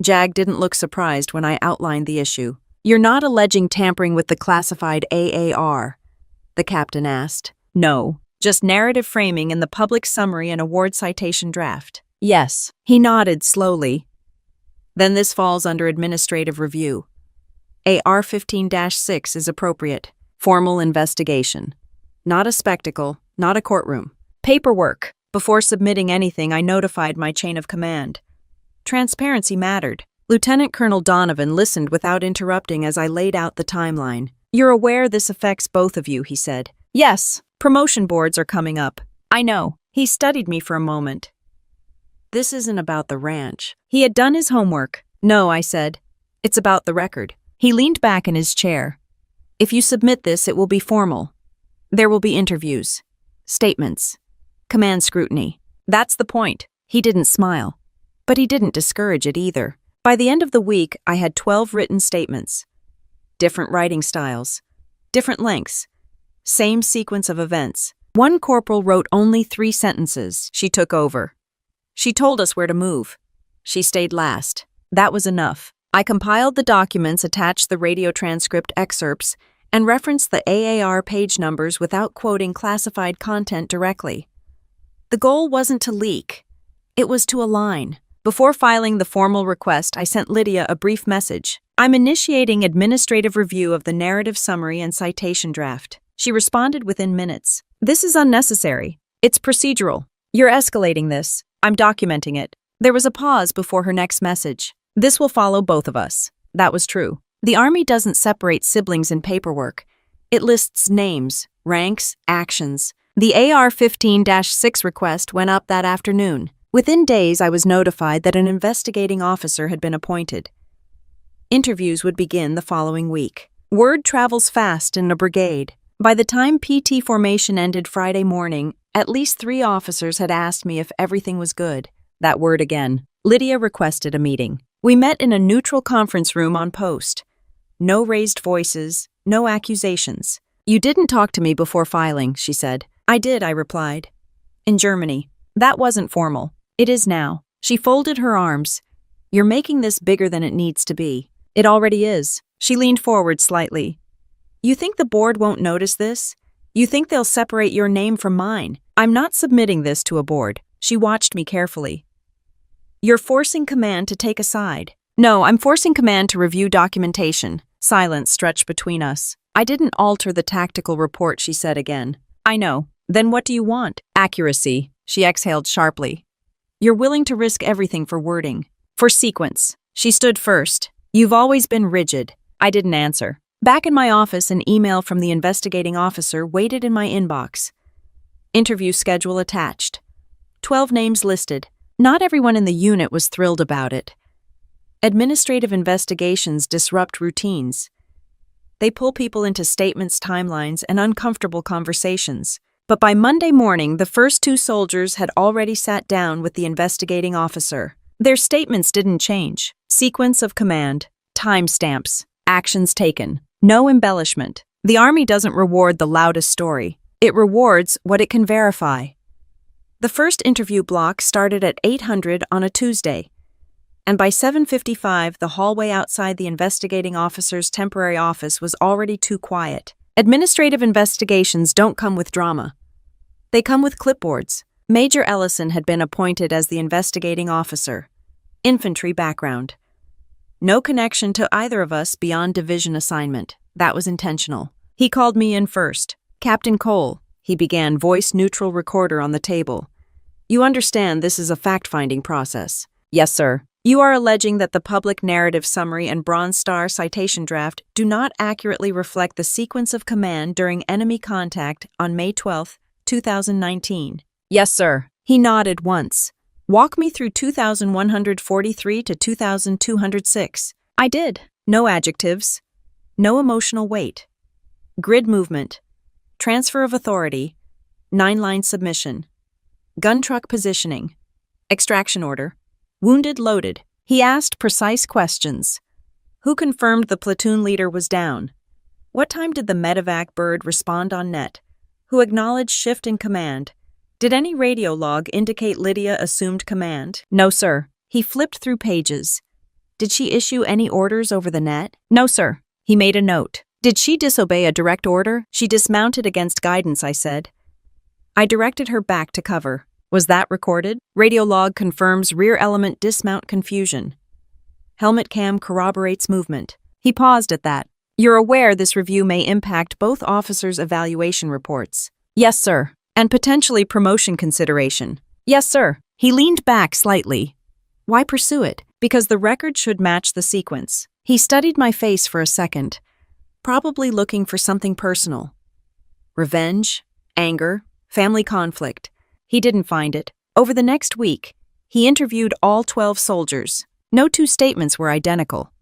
[SPEAKER 1] Jag didn't look surprised when I outlined the issue. You're not alleging tampering with the classified AAR? The captain asked. No, just narrative framing in the public summary and award citation draft. Yes. He nodded slowly. Then this falls under administrative review. AR 15-6 is appropriate. Formal investigation. Not a spectacle, not a courtroom. Paperwork. Before submitting anything, I notified my chain of command. Transparency mattered. Lieutenant Colonel Donovan listened without interrupting as I laid out the timeline. You're aware this affects both of you, he said. Yes, promotion boards are coming up. I know. He studied me for a moment. This isn't about the ranch. He had done his homework. No, I said. It's about the record. He leaned back in his chair. If you submit this, it will be formal. There will be interviews, statements, command scrutiny. That's the point. He didn't smile. But he didn't discourage it either. By the end of the week, I had 12 written statements. Different writing styles, different lengths, same sequence of events. One corporal wrote only 3 sentences. She took over. She told us where to move. She stayed last. That was enough. I compiled the documents, attached the radio transcript excerpts, and referenced the AAR page numbers without quoting classified content directly. The goal wasn't to leak. It was to align. Before filing the formal request, I sent Lydia a brief message. I'm initiating administrative review of the narrative summary and citation draft. She responded within minutes. This is unnecessary. It's procedural. You're escalating this. I'm documenting it. There was a pause before her next message. This will follow both of us. That was true. The Army doesn't separate siblings in paperwork. It lists names, ranks, actions. The AR-15-6 request went up that afternoon. Within days, I was notified that an investigating officer had been appointed. Interviews would begin the following week. Word travels fast in a brigade. By the time PT formation ended Friday morning, at least 3 officers had asked me if everything was good. That word again. Lydia requested a meeting. We met in a neutral conference room on post. No raised voices, no accusations. You didn't talk to me before filing, she said. I did, I replied. In Germany. That wasn't formal. It is now. She folded her arms. You're making this bigger than it needs to be. It already is. She leaned forward slightly. You think the board won't notice this? You think they'll separate your name from mine? I'm not submitting this to a board. She watched me carefully. You're forcing command to take a side. No, I'm forcing command to review documentation. Silence stretched between us. I didn't alter the tactical report, she said again. I know. Then what do you want? Accuracy. She exhaled sharply. You're willing to risk everything for wording. For sequence. She stood first. You've always been rigid. I didn't answer. Back in my office, an email from the investigating officer waited in my inbox. Interview schedule attached. 12 names listed. Not everyone in the unit was thrilled about it. Administrative investigations disrupt routines. They pull people into statements, timelines, and uncomfortable conversations. But by Monday morning, the first 2 soldiers had already sat down with the investigating officer. Their statements didn't change. Sequence of command, timestamps, actions taken. No embellishment. The Army doesn't reward the loudest story. It rewards what it can verify. The first interview block started at 800 on a Tuesday, and by 7:55, the hallway outside the investigating officer's temporary office was already too quiet. Administrative investigations don't come with drama. They come with clipboards. Major Ellison had been appointed as the investigating officer. Infantry background. No connection to either of us beyond division assignment. That was intentional. He called me in first. Captain Cole, he began, voice neutral recorder on the table. You understand this is a fact-finding process. Yes, sir. You are alleging that the public narrative summary and Bronze Star citation draft do not accurately reflect the sequence of command during enemy contact on May 12, 2019. Yes, sir. He nodded once. Walk me through 2143 to 2206. I did. No adjectives. No emotional weight. Grid movement. Transfer of authority. 9-line submission. Gun truck positioning. Extraction order. Wounded loaded. He asked precise questions. Who confirmed the platoon leader was down? What time did the medevac bird respond on net? Who acknowledged shift in command? Did any radio log indicate Lydia assumed command? No, sir. He flipped through pages. Did she issue any orders over the net? No, sir. He made a note. Did she disobey a direct order? She dismounted against guidance, I said. I directed her back to cover. Was that recorded? Radio log confirms rear element dismount confusion. Helmet cam corroborates movement. He paused at that. You're aware this review may impact both officers' evaluation reports. Yes, sir. And potentially promotion consideration. Yes, sir. He leaned back slightly. Why pursue it? Because the record should match the sequence. He studied my face for a second. probably looking for something personal. Revenge, anger, family conflict. He didn't find it. Over the next week, he interviewed all 12 soldiers. No two statements were identical.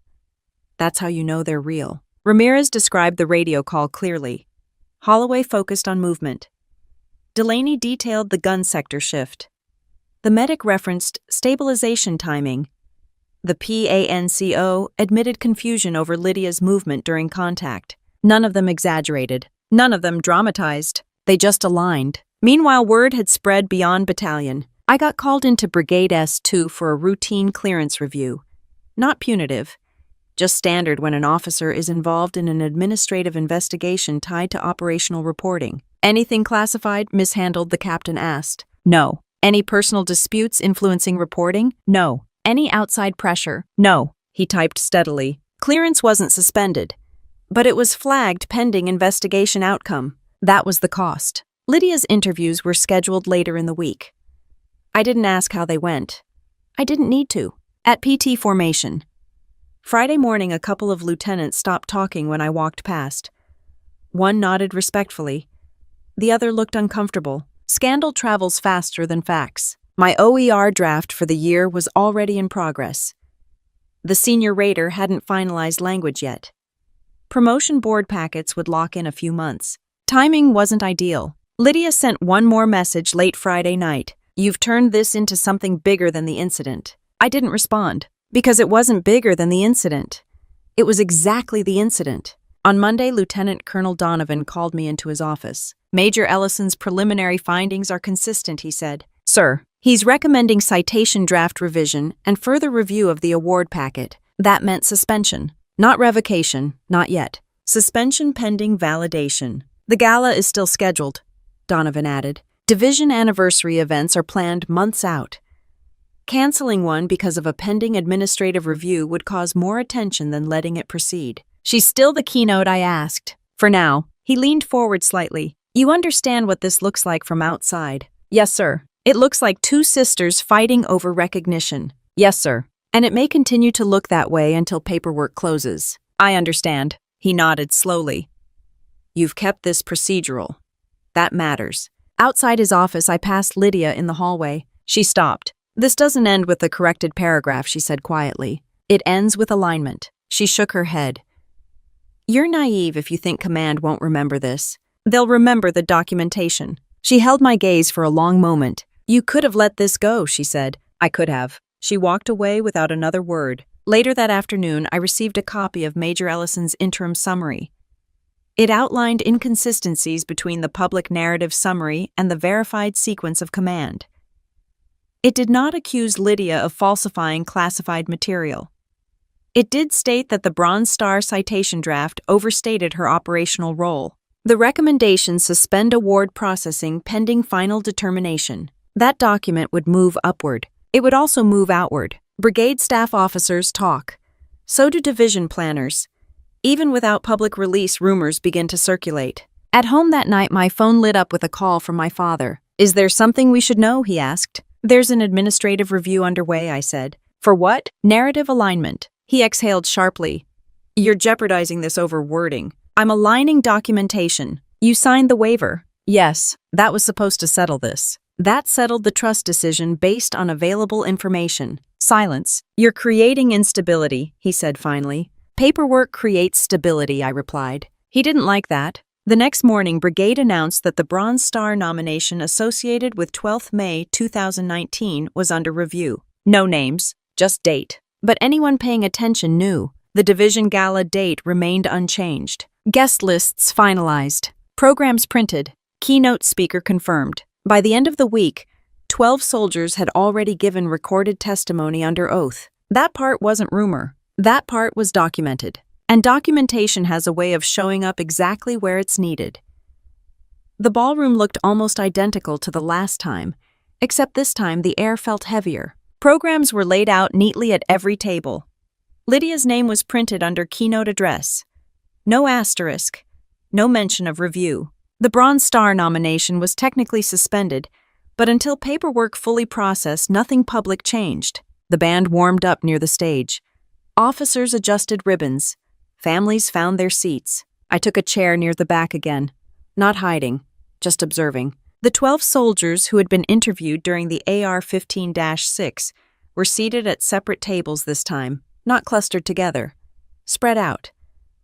[SPEAKER 1] That's how you know they're real. Ramirez described the radio call clearly. Holloway focused on movement. Delaney detailed the gun sector shift. The medic referenced stabilization timing. The PANCO admitted confusion over Lydia's movement during contact. None of them exaggerated. None of them dramatized. They just aligned. Meanwhile, word had spread beyond battalion. I got called into Brigade S2 for a routine clearance review. Not punitive, just standard when an officer is involved in an administrative investigation tied to operational reporting. Anything classified mishandled, the captain asked. No. Any personal disputes influencing reporting? No. Any outside pressure? No. He typed steadily. Clearance wasn't suspended, but it was flagged pending investigation outcome. That was the cost. Lydia's interviews were scheduled later in the week. I didn't ask how they went. I didn't need to. At PT formation. Friday morning, a couple of lieutenants stopped talking when I walked past. One nodded respectfully. The other looked uncomfortable. Scandal travels faster than facts. My OER draft for the year was already in progress. The senior rater hadn't finalized language yet. Promotion board packets would lock in a few months. Timing wasn't ideal. Lydia sent one more message late Friday night. You've turned this into something bigger than the incident. I didn't respond, because it wasn't bigger than the incident. It was exactly the incident. On Monday, Lieutenant Colonel Donovan called me into his office. Major Ellison's preliminary findings are consistent, he said. Sir, he's recommending citation draft revision and further review of the award packet. That meant suspension. Not revocation, not yet. Suspension pending validation. The gala is still scheduled, Donovan added. Division anniversary events are planned months out. Canceling one because of a pending administrative review would cause more attention than letting it proceed. She's still the keynote, I asked. For now. He leaned forward slightly. You understand what this looks like from outside? Yes, sir. It looks like two sisters fighting over recognition. Yes, sir. And it may continue to look that way until paperwork closes. I understand. He nodded slowly. You've kept this procedural. That matters. Outside his office, I passed Lydia in the hallway. She stopped. This doesn't end with the corrected paragraph, she said quietly. It ends with alignment. She shook her head. You're naive if you think command won't remember this. They'll remember the documentation. She held my gaze for a long moment. You could have let this go, she said. I could have. She walked away without another word. Later that afternoon, I received a copy of Major Ellison's interim summary. It outlined inconsistencies between the public narrative summary and the verified sequence of command. It did not accuse Lydia of falsifying classified material. It did state that the Bronze Star citation draft overstated her operational role. The recommendation suspend award processing pending final determination. That document would move upward. It would also move outward. Brigade staff officers talk. So do division planners. Even without public release, rumors begin to circulate. At home that night, my phone lit up with a call from my father. Is there something we should know? He asked. There's an administrative review underway, I said. For what? Narrative alignment. He exhaled sharply. You're jeopardizing this over wording. I'm aligning documentation. You signed the waiver. Yes, that was supposed to settle this. That settled the trust decision based on available information. Silence. You're creating instability, he said finally. Paperwork creates stability, I replied. He didn't like that. The next morning, Brigade announced that the Bronze Star nomination associated with 12th May 2019 was under review. No names, just date. But anyone paying attention knew. The Division Gala date remained unchanged. Guest lists finalized. Programs printed. Keynote speaker confirmed. By the end of the week, 12 soldiers had already given recorded testimony under oath. That part wasn't rumor. That part was documented. And documentation has a way of showing up exactly where it's needed. The ballroom looked almost identical to the last time, except this time the air felt heavier. Programs were laid out neatly at every table. Lydia's name was printed under keynote address. No asterisk. No mention of review. The Bronze Star nomination was technically suspended, but until paperwork fully processed, nothing public changed. The band warmed up near the stage. Officers adjusted ribbons. Families found their seats. I took a chair near the back again, not hiding, just observing. The 12 soldiers who had been interviewed during the AR-15-6 were seated at separate tables this time, not clustered together, spread out.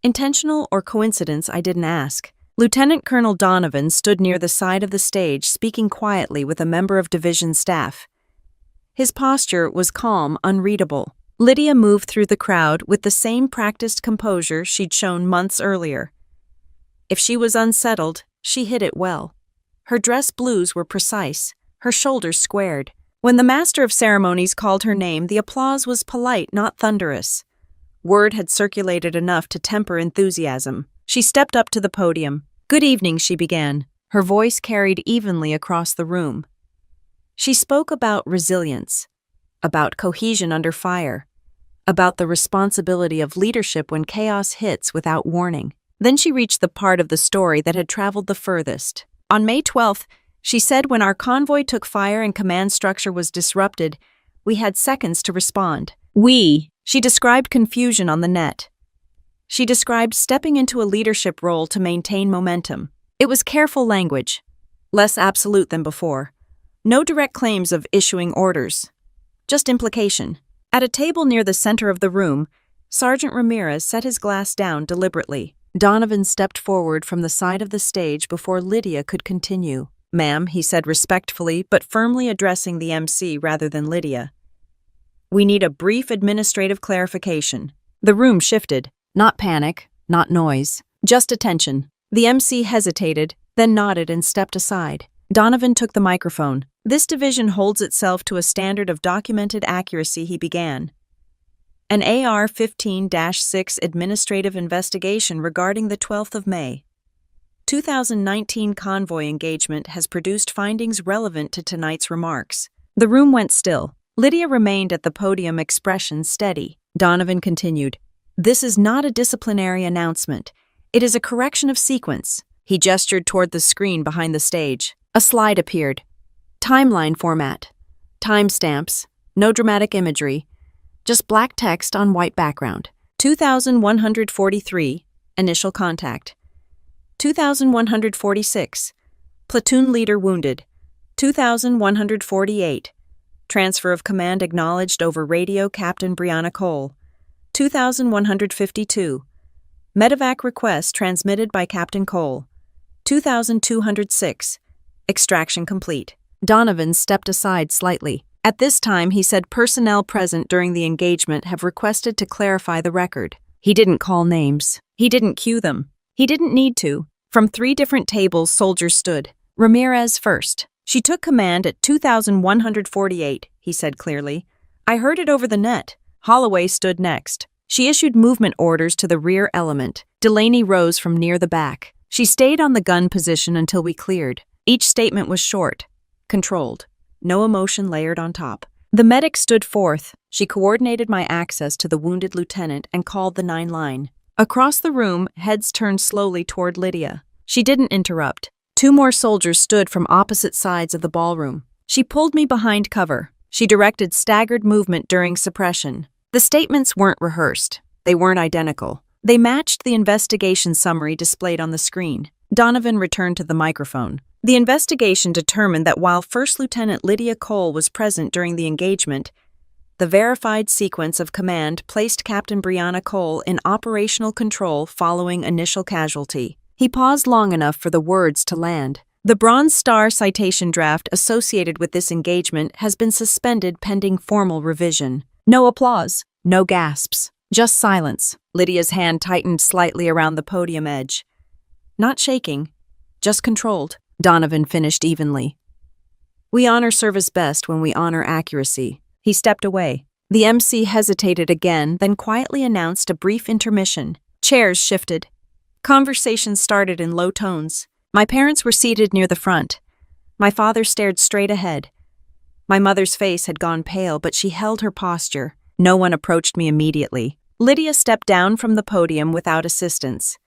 [SPEAKER 1] Intentional or coincidence, I didn't ask. Lieutenant Colonel Donovan stood near the side of the stage, speaking quietly with a member of division staff. His posture was calm, unreadable. Lydia moved through the crowd with the same practiced composure she'd shown months earlier. If she was unsettled, she hid it well. Her dress blues were precise, her shoulders squared. When the master of ceremonies called her name, the applause was polite, not thunderous. Word had circulated enough to temper enthusiasm. She stepped up to the podium. "Good evening," she began. Her voice carried evenly across the room. She spoke about resilience, about cohesion under fire, about the responsibility of leadership when chaos hits without warning. Then she reached the part of the story that had traveled the furthest. On May 12th, she said when our convoy took fire and command structure was disrupted, we had seconds to respond. She described confusion on the net. She described stepping into a leadership role to maintain momentum. It was careful language, less absolute than before. No direct claims of issuing orders, just implication. At a table near the center of the room, Sergeant Ramirez set his glass down deliberately. Donovan stepped forward from the side of the stage before Lydia could continue. "Ma'am," he said respectfully, but firmly addressing the MC rather than Lydia. "We need a brief administrative clarification." The room shifted. Not panic, not noise, just attention. The MC hesitated, then nodded and stepped aside. Donovan took the microphone. "This division holds itself to a standard of documented accuracy," he began. "An AR-15-6 administrative investigation regarding the 12th of May. 2019 convoy engagement has produced findings relevant to tonight's remarks." The room went still. Lydia remained at the podium, expression steady. Donovan continued, "This is not a disciplinary announcement. It is a correction of sequence." He gestured toward the screen behind the stage. A slide appeared. Timeline format. Timestamps. No dramatic imagery. Just black text on white background. 2143, initial contact. 2146, platoon leader wounded. 2148, transfer of command acknowledged over radio, Captain Brianna Cole. 2152, medevac request transmitted by Captain Cole. 2206, extraction complete. Donovan stepped aside slightly. At this time, he said personnel present during the engagement have requested to clarify the record. He didn't call names. He didn't cue them. He didn't need to. From 3 different tables, soldiers stood. Ramirez first. "She took command at 2148, he said clearly. "I heard it over the net." Holloway stood next. "She issued movement orders to the rear element." Delaney rose from near the back. "She stayed on the gun position until we cleared." Each statement was short, controlled. No emotion layered on top. The medic stood forth. "She coordinated my access to the wounded lieutenant and called the 9 line. Across the room, heads turned slowly toward Lydia. She didn't interrupt. 2 more soldiers stood from opposite sides of the ballroom. "She pulled me behind cover." She directed staggered movement during suppression. The statements weren't rehearsed. They weren't identical. They matched the investigation summary displayed on the screen. Donovan returned to the microphone. The investigation determined that while First Lieutenant Lydia Cole was present during the engagement, the verified sequence of command placed Captain Brianna Cole in operational control following initial casualty. He paused long enough for the words to land. "The Bronze Star citation draft associated with this engagement has been suspended pending formal revision." No applause, no gasps, just silence. Lydia's hand tightened slightly around the podium edge. Not shaking, just controlled. Donovan finished evenly. "We honor service best when we honor accuracy." He stepped away. The MC hesitated again, then quietly announced a brief intermission. Chairs shifted. Conversation started in low tones. My parents were seated near the front. My father stared straight ahead. My mother's face had gone pale, but she held her posture. No one approached me immediately. Lydia stepped down from the podium without assistance.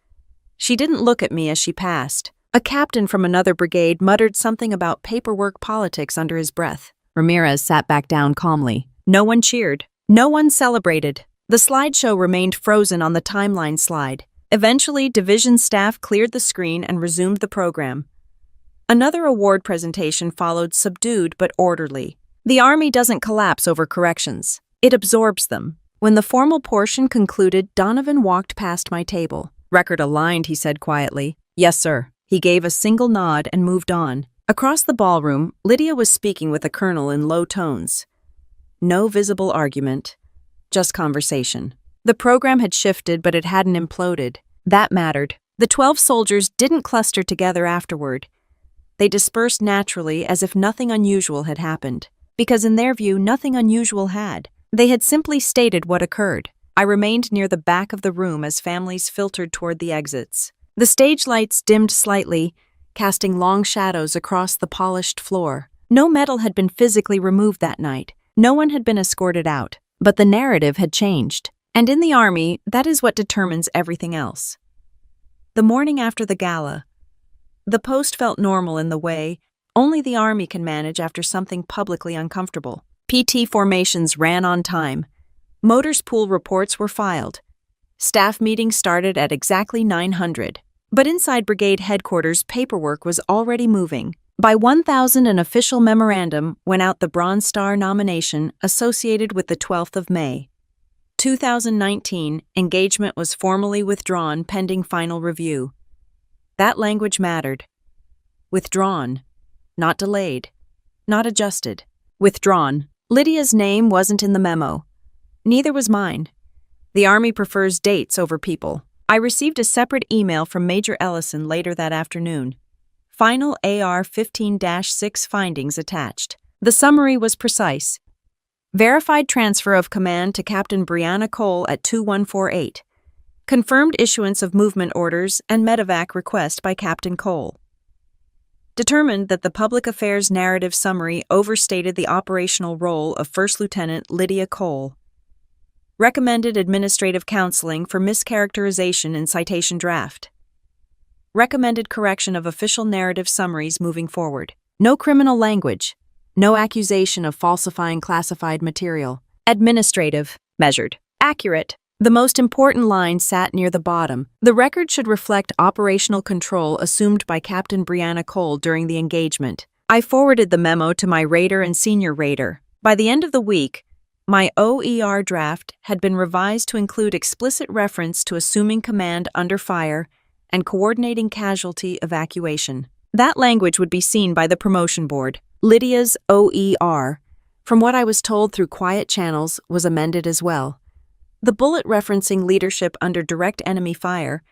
[SPEAKER 1] She didn't look at me as she passed. A captain from another brigade muttered something about paperwork politics under his breath. Ramirez sat back down calmly. No one cheered. No one celebrated. The slideshow remained frozen on the timeline slide. Eventually, division staff cleared the screen and resumed the program. Another award presentation followed, subdued but orderly. The Army doesn't collapse over corrections. It absorbs them. When the formal portion concluded, Donovan walked past my table. "Record aligned," he said quietly. "Yes, sir." He gave a single nod and moved on. Across the ballroom, Lydia was speaking with the colonel in low tones. No visible argument, just conversation. The program had shifted, but it hadn't imploded. That mattered. The 12 soldiers didn't cluster together afterward. They dispersed naturally, as if nothing unusual had happened. Because in their view, nothing unusual had. They had simply stated what occurred. I remained near the back of the room as families filtered toward the exits. The stage lights dimmed slightly, casting long shadows across the polished floor. No medal had been physically removed that night. No one had been escorted out. But the narrative had changed. And in the Army, that is what determines everything else. The morning after the gala, the post felt normal in the way only the Army can manage after something publicly uncomfortable. PT formations ran on time. Motors pool reports were filed. Staff meetings started at exactly 900. But inside brigade headquarters, paperwork was already moving. By 1000, an official memorandum went out, the Bronze Star nomination associated with the 12th of May. 2019, engagement was formally withdrawn pending final review. That language mattered. Withdrawn. Not delayed. Not adjusted. Withdrawn. Lydia's name wasn't in the memo. Neither was mine. The Army prefers dates over people. I received a separate email from Major Ellison later that afternoon. Final AR-15-6 findings attached. The summary was precise. Verified transfer of command to Captain Brianna Cole at 2148. Confirmed issuance of movement orders and medevac request by Captain Cole. Determined that the public affairs narrative summary overstated the operational role of First Lieutenant Lydia Cole. Recommended administrative counseling for mischaracterization in citation draft. Recommended correction of official narrative summaries moving forward. No criminal language. No accusation of falsifying classified material. Administrative. Measured. Accurate. The most important line sat near the bottom. The record should reflect operational control assumed by Captain Brianna Cole during the engagement. I forwarded the memo to my raider and senior raider. By the end of the week, my OER draft had been revised to include explicit reference to assuming command under fire and coordinating casualty evacuation. That language would be seen by the promotion board. Lydia's OER, from what I was told through quiet channels, was amended as well. The bullet referencing leadership under direct enemy fire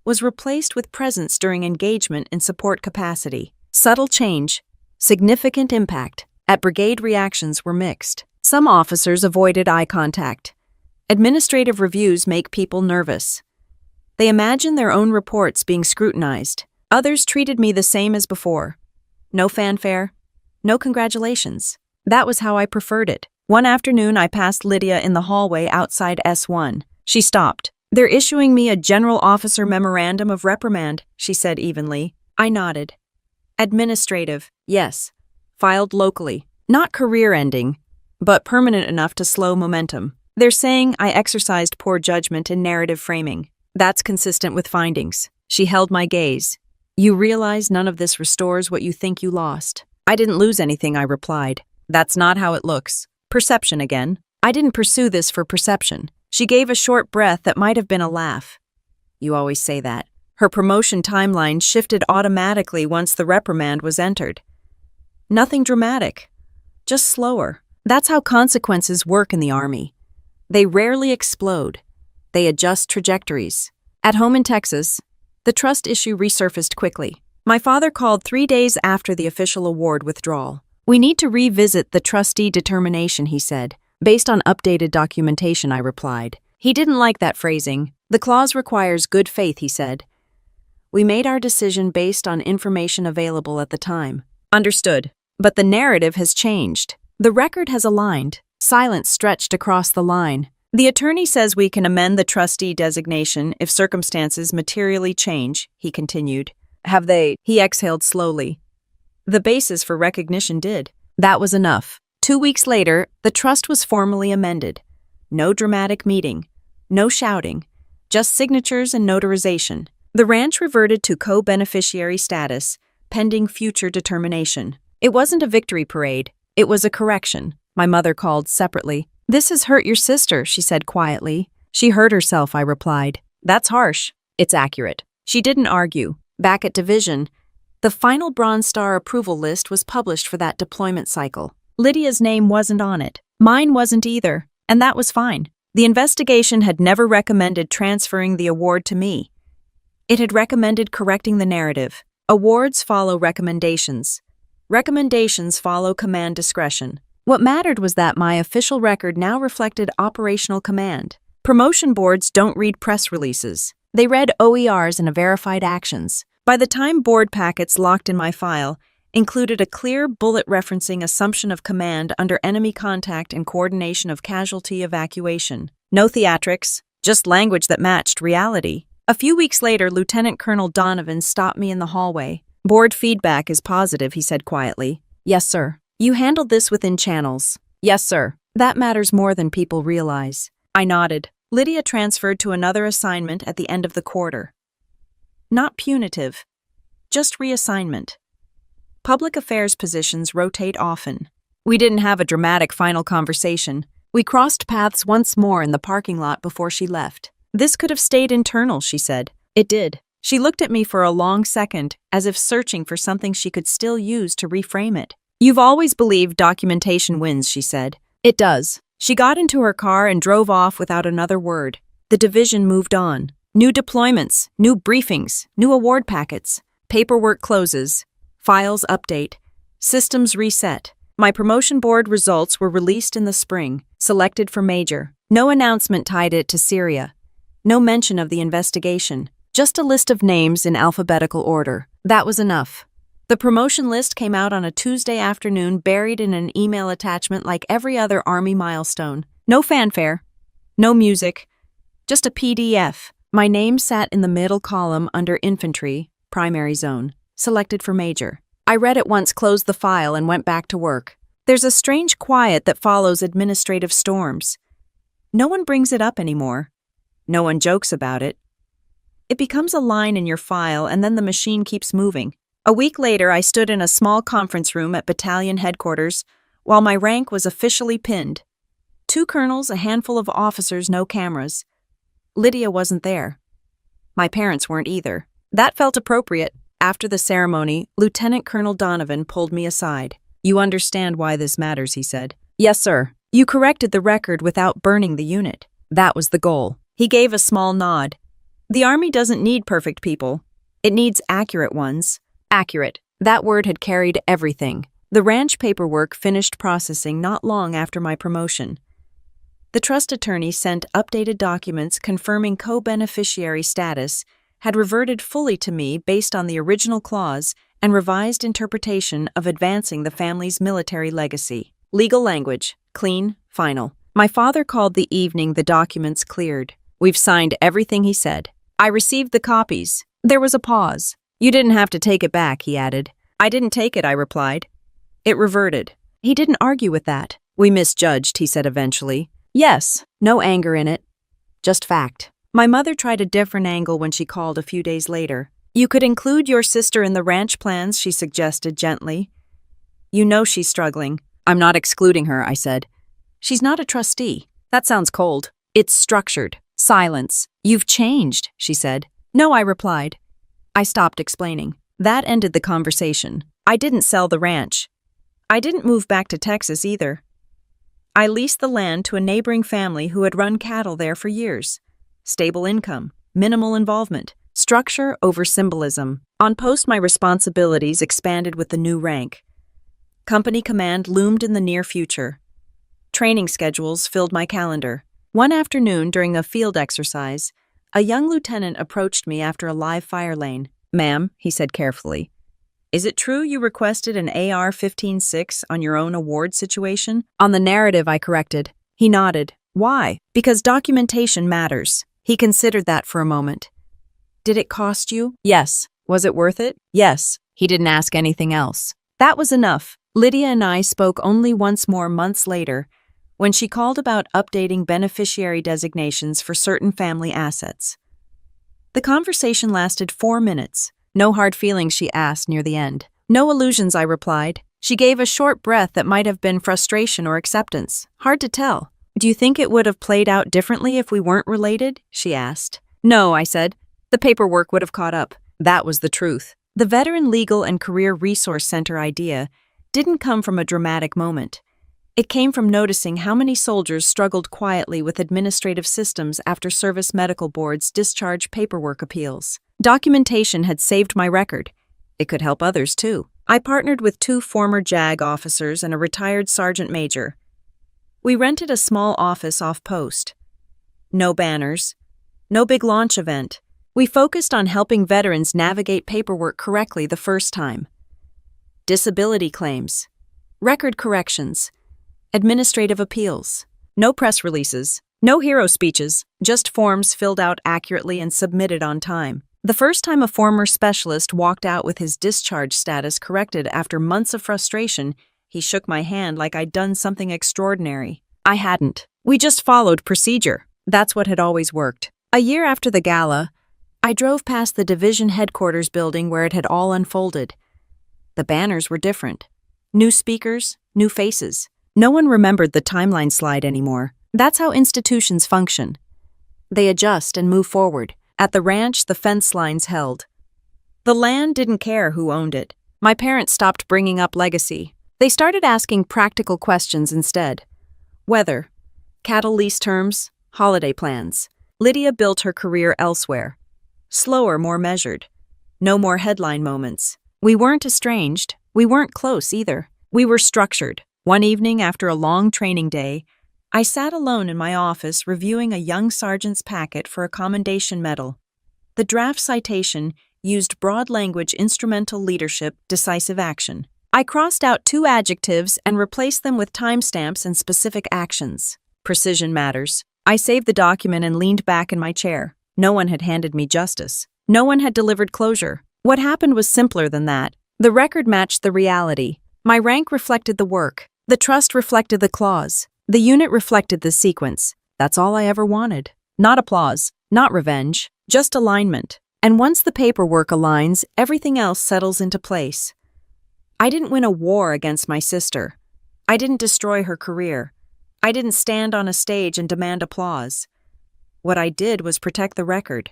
[SPEAKER 1] was replaced with presence during engagement in support capacity. Subtle change, significant impact. At brigade, reactions were mixed. Some officers avoided eye contact. Administrative reviews make people nervous. They imagine their own reports being scrutinized. Others treated me the same as before. No fanfare, no congratulations. That was how I preferred it. One afternoon, I passed Lydia in the hallway outside S1. She stopped. "They're issuing me a general officer memorandum of reprimand," she said evenly. I nodded. Administrative, yes. Filed locally. Not career-ending, but permanent enough to slow momentum. They're saying I exercised poor judgment in narrative framing. That's consistent with findings. She held my gaze. "You realize none of this restores what you think you lost." "I didn't lose anything," I replied. "That's not how it looks." Perception again. "I didn't pursue this for perception." She gave a short breath that might have been a laugh. "You always say that." Her promotion timeline shifted automatically once the reprimand was entered. Nothing dramatic, just slower. That's how consequences work in the Army. They rarely explode. They adjust trajectories. At home in Texas, the trust issue resurfaced quickly. My father called 3 days after the official award withdrawal. "We need to revisit the trustee determination," he said. "Based on updated documentation," I replied. He didn't like that phrasing. "The clause requires good faith," he said. "We made our decision based on information available at the time." Understood. But the narrative has changed. The record has aligned. Silence stretched across the line. "The attorney says we can amend the trustee designation if circumstances materially change," he continued. "Have they?" He exhaled slowly. "The basis for recognition did." That was enough. 2 weeks later, the trust was formally amended. No dramatic meeting. No shouting. just signatures and notarization. The ranch reverted to co-beneficiary status, pending future determination. It wasn't a victory parade. It was a correction. My mother called separately. "This has hurt your sister," she said quietly. "She hurt herself," I replied. "That's harsh." "It's accurate." She didn't argue. Back at division, the final Bronze Star approval list was published for that deployment cycle. Lydia's name wasn't on it. Mine wasn't either, and that was fine. The investigation had never recommended transferring the award to me. It had recommended correcting the narrative. Awards follow recommendations. Recommendations follow command discretion. What mattered was that my official record now reflected operational command. Promotion boards don't read press releases. They read OERs and verified actions. By the time board packets locked in my file included a clear bullet referencing assumption of command under enemy contact and coordination of casualty evacuation. No theatrics, just language that matched reality. A few weeks later, Lieutenant Colonel Donovan stopped me in the hallway. "Board feedback is positive," he said quietly. "Yes, sir." "You handled this within channels." "Yes, sir." "That matters more than people realize." I nodded. Lydia transferred to another assignment at the end of the quarter. Not punitive, just reassignment. Public affairs positions rotate often. We didn't have a dramatic final conversation. We crossed paths once more in the parking lot before she left. "This could have stayed internal," she said. It did. She looked at me for a long second, as if searching for something she could still use to reframe it. "You've always believed documentation wins," she said. "It does." She got into her car and drove off without another word. The division moved on. New deployments, new briefings, new award packets. Paperwork closes. Files update. Systems reset. My promotion board results were released in the spring, selected for major. No announcement tied it to Syria. No mention of the investigation. Just a list of names in alphabetical order. That was enough. The promotion list came out on a Tuesday afternoon, buried in an email attachment like every other Army milestone. No fanfare. No music. Just a PDF. My name sat in the middle column under Infantry, Primary Zone, selected for Major. I read it once, closed the file, and went back to work. There's a strange quiet that follows administrative storms. No one brings it up anymore. No one jokes about it. It becomes a line in your file, and then the machine keeps moving. A week later, I stood in a small conference room at battalion headquarters while my rank was officially pinned. 2 colonels, a handful of officers, no cameras. Lydia wasn't there. My parents weren't either. That felt appropriate. After the ceremony, Lieutenant Colonel Donovan pulled me aside. "You understand why this matters," he said. "Yes, sir. You corrected the record without burning the unit. That was the goal." He gave a small nod. "The Army doesn't need perfect people. It needs accurate ones." Accurate. That word had carried everything. The ranch paperwork finished processing not long after my promotion. The trust attorney sent updated documents confirming co-beneficiary status had reverted fully to me based on the original clause and revised interpretation of advancing the family's military legacy. Legal language, clean, final. My father called the evening the documents cleared. "We've signed everything," he said. I received the copies. There was a pause. "You didn't have to take it back," he added. "I didn't take it," I replied. "It reverted." He didn't argue with that. "We misjudged," he said eventually. "Yes, no anger in it. Just fact." My mother tried a different angle when she called a few days later. "You could include your sister in the ranch plans," she suggested gently. "You know she's struggling." "I'm not excluding her," I said. "She's not a trustee." "That sounds cold." "It's structured." Silence. "You've changed," she said. "No," I replied. I stopped explaining. That ended the conversation. I didn't sell the ranch. I didn't move back to Texas either. I leased the land to a neighboring family who had run cattle there for years. Stable income, minimal involvement, structure over symbolism. On post, my responsibilities expanded with the new rank. Company command loomed in the near future. Training schedules filled my calendar. One afternoon during a field exercise, a young lieutenant approached me after a live fire lane. "Ma'am," he said carefully, "is it true you requested an AR-15-6 on your own award situation?" "On the narrative," I corrected. He nodded. "Why?" "Because documentation matters." He considered that for a moment. "Did it cost you?" "Yes." "Was it worth it?" "Yes." He didn't ask anything else. That was enough. Lydia and I spoke only once more months later, when she called about updating beneficiary designations for certain family assets. The conversation lasted 4 minutes. No hard feelings, she asked near the end. No illusions, I replied. She gave a short breath that might have been frustration or acceptance. Hard to tell. Do you think it would have played out differently if we weren't related? She asked. No, I said. The paperwork would have caught up. That was the truth. The Veteran Legal and Career Resource Center idea didn't come from a dramatic moment. It came from noticing how many soldiers struggled quietly with administrative systems after service medical boards discharged paperwork appeals. Documentation had saved my record. It could help others, too. I partnered with 2 former JAG officers and a retired sergeant major. We rented a small office off post. No banners. No big launch event. We focused on helping veterans navigate paperwork correctly the first time. Disability claims. Record corrections. Administrative appeals. No press releases. No hero speeches. Just forms filled out accurately and submitted on time. The first time a former specialist walked out with his discharge status corrected after months of frustration, he shook my hand like I'd done something extraordinary. I hadn't. We just followed procedure. That's what had always worked. A year after the gala, I drove past the division headquarters building where it had all unfolded. The banners were different. New speakers, new faces. No one remembered the timeline slide anymore. That's how institutions function. They adjust and move forward. At the ranch, the fence lines held. The land didn't care who owned it. My parents stopped bringing up legacy. They started asking practical questions instead. Weather, cattle lease terms, holiday plans. Lydia built her career elsewhere. Slower, more measured. No more headline moments. We weren't estranged. We weren't close either. We were structured. One evening after a long training day, I sat alone in my office reviewing a young sergeant's packet for a commendation medal. The draft citation used broad language instrumental leadership, decisive action. I crossed out 2 adjectives and replaced them with timestamps and specific actions. Precision matters. I saved the document and leaned back in my chair. No one had handed me justice. No one had delivered closure. What happened was simpler than that. The record matched the reality. My rank reflected the work. The trust reflected the clause. The unit reflected the sequence. That's all I ever wanted. Not applause, not revenge, just alignment. And once the paperwork aligns, everything else settles into place. I didn't win a war against my sister. I didn't destroy her career. I didn't stand on a stage and demand applause. What I did was protect the record.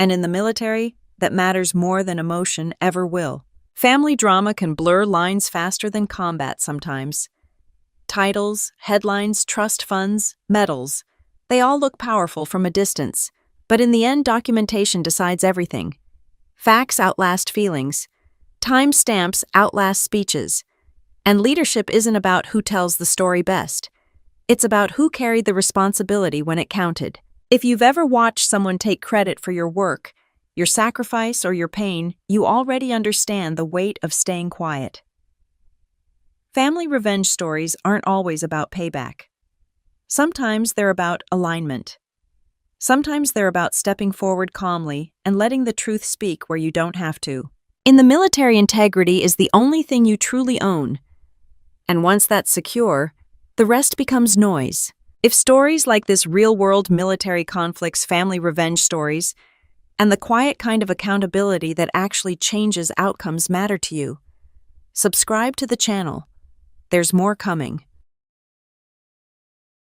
[SPEAKER 1] And in the military, that matters more than emotion ever will. Family drama can blur lines faster than combat sometimes. Titles, headlines, trust funds, medals, they all look powerful from a distance, but in the end, documentation decides everything. Facts outlast feelings. Timestamps outlast speeches. And leadership isn't about who tells the story best. It's about who carried the responsibility when it counted. If you've ever watched someone take credit for your work, your sacrifice, or your pain, you already understand the weight of staying quiet. Family revenge stories aren't always about payback. Sometimes they're about alignment. Sometimes they're about stepping forward calmly and letting the truth speak where you don't have to. In the military, integrity is the only thing you truly own. And once that's secure, the rest becomes noise. If stories like this real-world military conflicts, family revenge stories, and the quiet kind of accountability that actually changes outcomes matter to you, subscribe to the channel. There's more coming.